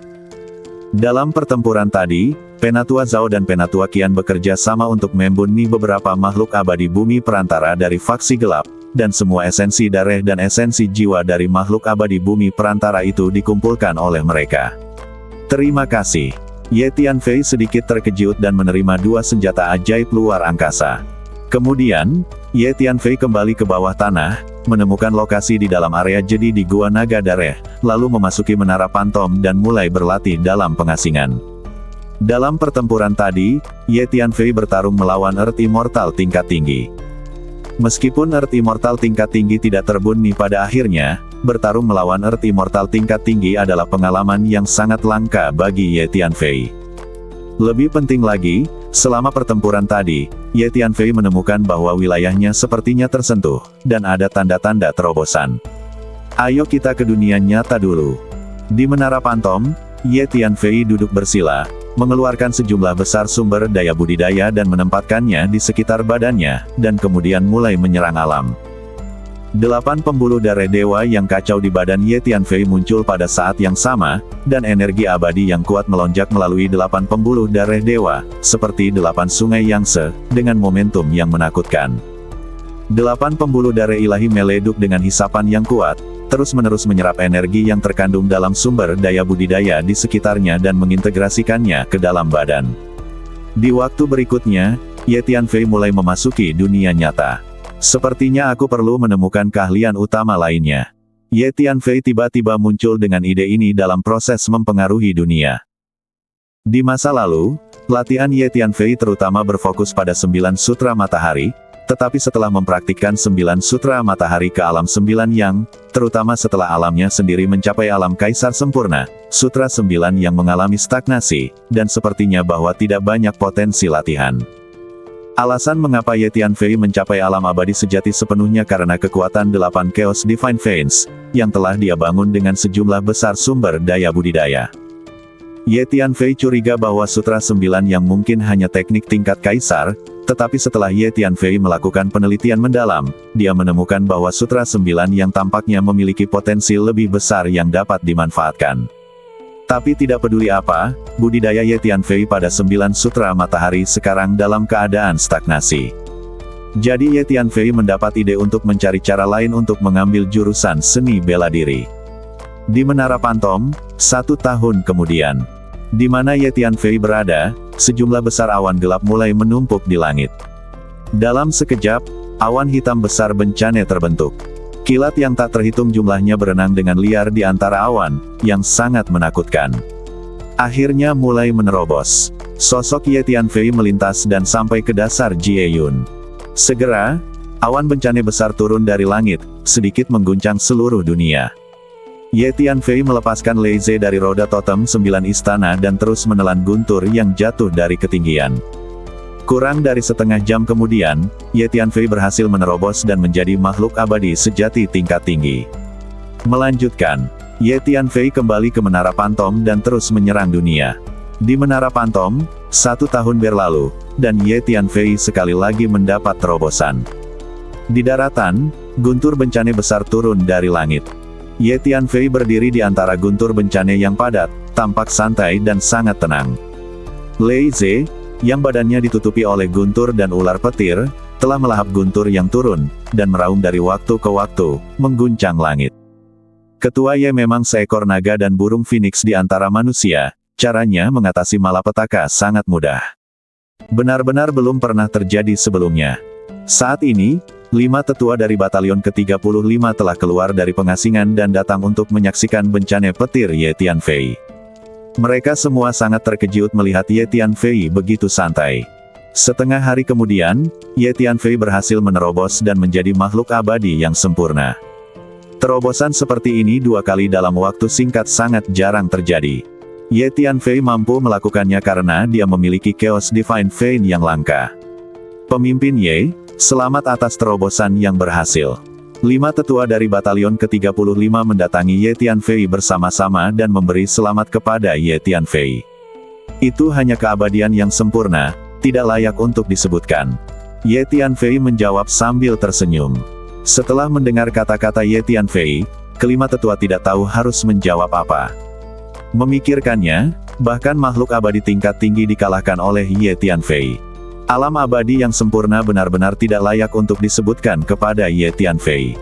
S1: Dalam pertempuran tadi, Penatua Zhao dan Penatua Qian bekerja sama untuk membunuh beberapa makhluk abadi bumi perantara dari faksi gelap, dan semua esensi darah dan esensi jiwa dari makhluk abadi bumi perantara itu dikumpulkan oleh mereka. Terima kasih. Ye Tianfei sedikit terkejut dan menerima 2 senjata ajaib luar angkasa. Kemudian, Ye Tianfei kembali ke bawah tanah, menemukan lokasi di dalam area jedi di Gua Naga Dareh, lalu memasuki menara Pantom dan mulai berlatih dalam pengasingan. Dalam pertempuran tadi, Ye Tianfei bertarung melawan Earth Immortal tingkat tinggi. Meskipun Earth Immortal tingkat tinggi tidak terbunuh pada akhirnya, bertarung melawan Earth Immortal tingkat tinggi adalah pengalaman yang sangat langka bagi Ye Tianfei. Lebih penting lagi, selama pertempuran tadi, Ye Tianfei menemukan bahwa wilayahnya sepertinya tersentuh, dan ada tanda-tanda terobosan. Ayo kita ke dunia nyata dulu. Di Menara Pantom, Ye Tianfei duduk bersila, mengeluarkan sejumlah besar sumber daya budidaya dan menempatkannya di sekitar badannya, dan kemudian mulai menyerang alam. 8 pembuluh darah dewa yang kacau di badan Ye Tianfei muncul pada saat yang sama, dan energi abadi yang kuat melonjak melalui 8 pembuluh darah dewa, seperti 8 sungai Yangtze, dengan momentum yang menakutkan. 8 pembuluh darah ilahi meleduk dengan hisapan yang kuat, terus-menerus menyerap energi yang terkandung dalam sumber daya budidaya di sekitarnya dan mengintegrasikannya ke dalam badan. Di waktu berikutnya, Ye Tianfei mulai memasuki dunia nyata. Sepertinya aku perlu menemukan keahlian utama lainnya. Ye Tianfei tiba-tiba muncul dengan ide ini dalam proses mempengaruhi dunia. Di masa lalu, latihan Ye Tianfei terutama berfokus pada 9 sutra matahari, tetapi setelah mempraktikkan 9 sutra matahari ke alam 9 yang, terutama setelah alamnya sendiri mencapai alam kaisar sempurna, sutra 9 yang mengalami stagnasi, dan sepertinya bahwa tidak banyak potensi latihan. Alasan mengapa Ye Tianfei mencapai alam abadi sejati sepenuhnya karena kekuatan 8 Chaos Divine Veins, yang telah dia bangun dengan sejumlah besar sumber daya budidaya. Ye Tianfei curiga bahwa sutra 9 yang mungkin hanya teknik tingkat kaisar, tetapi setelah Ye Tianfei melakukan penelitian mendalam, dia menemukan bahwa sutra 9 yang tampaknya memiliki potensi lebih besar yang dapat dimanfaatkan. Tapi tidak peduli apa, budidaya Ye Tianfei pada 9 sutra matahari sekarang dalam keadaan stagnasi. Jadi Ye Tianfei mendapat ide untuk mencari cara lain untuk mengambil jurusan seni bela diri. Di Menara Pantom, 1 tahun kemudian, di mana Ye Tianfei berada, sejumlah besar awan gelap mulai menumpuk di langit. Dalam sekejap, awan hitam besar bencana terbentuk. Kilat yang tak terhitung jumlahnya berenang dengan liar di antara awan, yang sangat menakutkan. Akhirnya mulai menerobos. Sosok Ye Tianfei melintas dan sampai ke dasar Jieyun. Segera, awan bencana besar turun dari langit, sedikit mengguncang seluruh dunia. Ye Tianfei melepaskan Lei Ze dari roda totem 9 istana dan terus menelan guntur yang jatuh dari ketinggian. Kurang dari setengah jam kemudian, Ye Tianfei berhasil menerobos dan menjadi makhluk abadi sejati tingkat tinggi. Melanjutkan, Ye Tianfei kembali ke Menara Pantom dan terus menyerang dunia. Di Menara Pantom, 1 tahun berlalu, dan Ye Tianfei sekali lagi mendapat terobosan. Di daratan, guntur bencana besar turun dari langit. Ye Tianfei berdiri di antara guntur bencana yang padat, tampak santai dan sangat tenang. Lei Ze, yang badannya ditutupi oleh guntur dan ular petir, telah melahap guntur yang turun, dan meraung dari waktu ke waktu, mengguncang langit. Ketua Ye memang seekor naga dan burung phoenix di antara manusia, caranya mengatasi malapetaka sangat mudah. Benar-benar belum pernah terjadi sebelumnya. Saat ini, 5 tetua dari batalion ke-35 telah keluar dari pengasingan dan datang untuk menyaksikan bencana petir Ye Tianfei. Mereka semua sangat terkejut melihat Ye Tianfei begitu santai. Setengah hari kemudian, Ye Tianfei berhasil menerobos dan menjadi makhluk abadi yang sempurna. Terobosan seperti ini 2 kali dalam waktu singkat sangat jarang terjadi. Ye Tianfei mampu melakukannya karena dia memiliki Chaos Divine Vein yang langka. Pemimpin Ye, selamat atas terobosan yang berhasil. 5 tetua dari batalion ke-35 mendatangi Ye Tianfei bersama-sama dan memberi selamat kepada Ye Tianfei. Itu hanya keabadian yang sempurna, tidak layak untuk disebutkan. Ye Tianfei menjawab sambil tersenyum. Setelah mendengar kata-kata Ye Tianfei, kelima tetua tidak tahu harus menjawab apa. Memikirkannya, bahkan makhluk abadi tingkat tinggi dikalahkan oleh Ye Tianfei. Alam abadi yang sempurna benar-benar tidak layak untuk disebutkan kepada Ye Tianfei.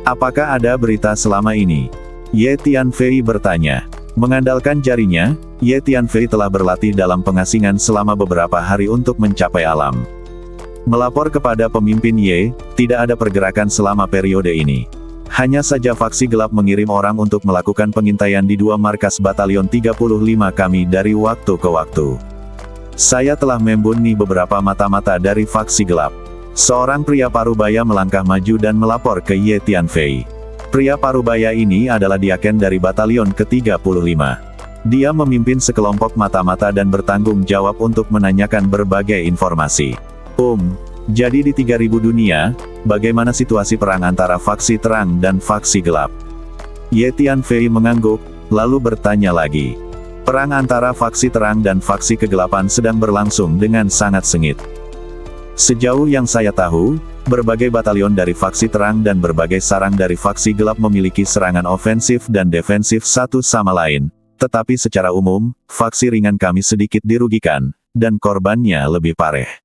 S1: Apakah ada berita selama ini? Ye Tianfei bertanya. Mengandalkan jarinya, Ye Tianfei telah berlatih dalam pengasingan selama beberapa hari untuk mencapai alam. Melapor kepada pemimpin Ye, tidak ada pergerakan selama periode ini. Hanya saja faksi gelap mengirim orang untuk melakukan pengintaian di 2 markas batalion 35 kami dari waktu ke waktu. Saya telah membunuh beberapa mata-mata dari faksi gelap. Seorang pria parubaya melangkah maju dan melapor ke Ye Tianfei. Pria parubaya ini adalah diaken dari batalion ke-35. Dia memimpin sekelompok mata-mata dan bertanggung jawab untuk menanyakan berbagai informasi. Jadi di 3000 dunia, bagaimana situasi perang antara faksi terang dan faksi gelap? Ye Tianfei mengangguk, lalu bertanya lagi. Perang antara faksi terang dan faksi kegelapan sedang berlangsung dengan sangat sengit. Sejauh yang saya tahu, berbagai batalion dari faksi terang dan berbagai sarang dari faksi gelap memiliki serangan ofensif dan defensif satu sama lain, tetapi secara umum, faksi ringan kami sedikit dirugikan, dan korbannya lebih parah.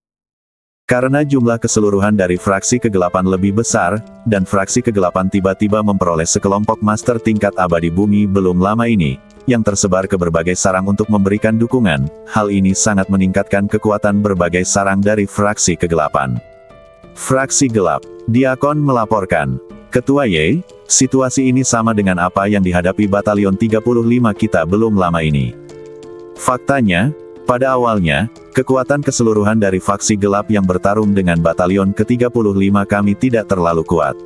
S1: Karena jumlah keseluruhan dari fraksi kegelapan lebih besar, dan fraksi kegelapan tiba-tiba memperoleh sekelompok master tingkat abadi bumi belum lama ini, yang tersebar ke berbagai sarang untuk memberikan dukungan, hal ini sangat meningkatkan kekuatan berbagai sarang dari fraksi kegelapan. Fraksi gelap, Diakon melaporkan. Ketua Ye, situasi ini sama dengan apa yang dihadapi batalion 35 kita belum lama ini. Faktanya, pada awalnya, kekuatan keseluruhan dari faksi gelap yang bertarung dengan batalion ke-35 kami tidak terlalu kuat.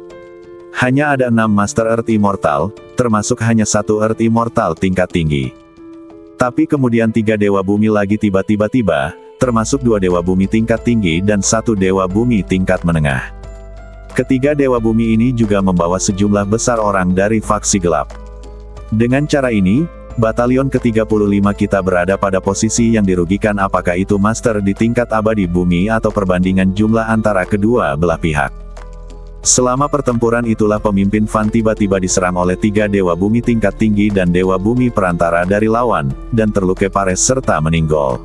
S1: Hanya ada 6 Master Earth Immortal, termasuk hanya 1 Earth Immortal tingkat tinggi. Tapi kemudian 3 Dewa Bumi lagi tiba-tiba, termasuk 2 Dewa Bumi tingkat tinggi dan 1 Dewa Bumi tingkat menengah. Ketiga Dewa Bumi ini juga membawa sejumlah besar orang dari faksi gelap. Dengan cara ini, batalion ke-35 kita berada pada posisi yang dirugikan, apakah itu master di tingkat abadi bumi atau perbandingan jumlah antara kedua belah pihak. Selama pertempuran itulah pemimpin Fan tiba-tiba diserang oleh 3 Dewa Bumi tingkat tinggi dan Dewa Bumi perantara dari lawan, dan terluka parah serta meninggal.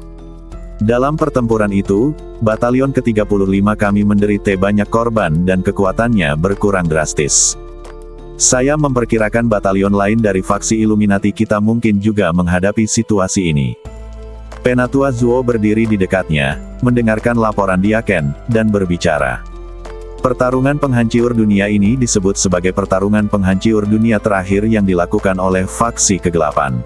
S1: Dalam pertempuran itu, batalion ke-35 kami menderita banyak korban dan kekuatannya berkurang drastis. Saya memperkirakan batalion lain dari faksi Illuminati kita mungkin juga menghadapi situasi ini. Penatua Zuo berdiri di dekatnya, mendengarkan laporan Diaken, dan berbicara. Pertarungan penghancur dunia ini disebut sebagai pertarungan penghancur dunia terakhir yang dilakukan oleh faksi kegelapan.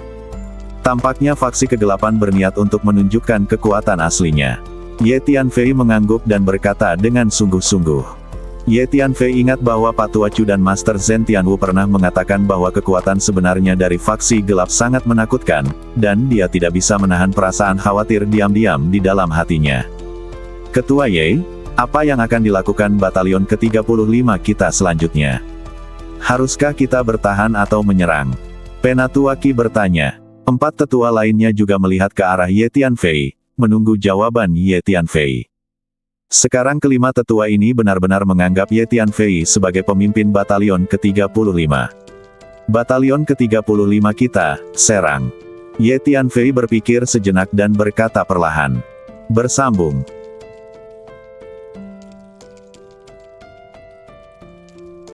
S1: Tampaknya faksi kegelapan berniat untuk menunjukkan kekuatan aslinya. Ye Tianfei mengangguk dan berkata dengan sungguh-sungguh. Ye Tianfei ingat bahwa Patua Chu dan Master Zhen Tianwu pernah mengatakan bahwa kekuatan sebenarnya dari faksi gelap sangat menakutkan, dan dia tidak bisa menahan perasaan khawatir diam-diam di dalam hatinya. Ketua Ye, apa yang akan dilakukan batalion ke-35 kita selanjutnya? Haruskah kita bertahan atau menyerang? Penatua Qi bertanya. 4 tetua lainnya juga melihat ke arah Ye Tianfei, menunggu jawaban Ye Tianfei. Sekarang kelima tetua ini benar-benar menganggap Ye Tianfei sebagai pemimpin batalion ke-35. Batalion ke-35 kita, serang. Ye Tianfei berpikir sejenak dan berkata perlahan. Bersambung.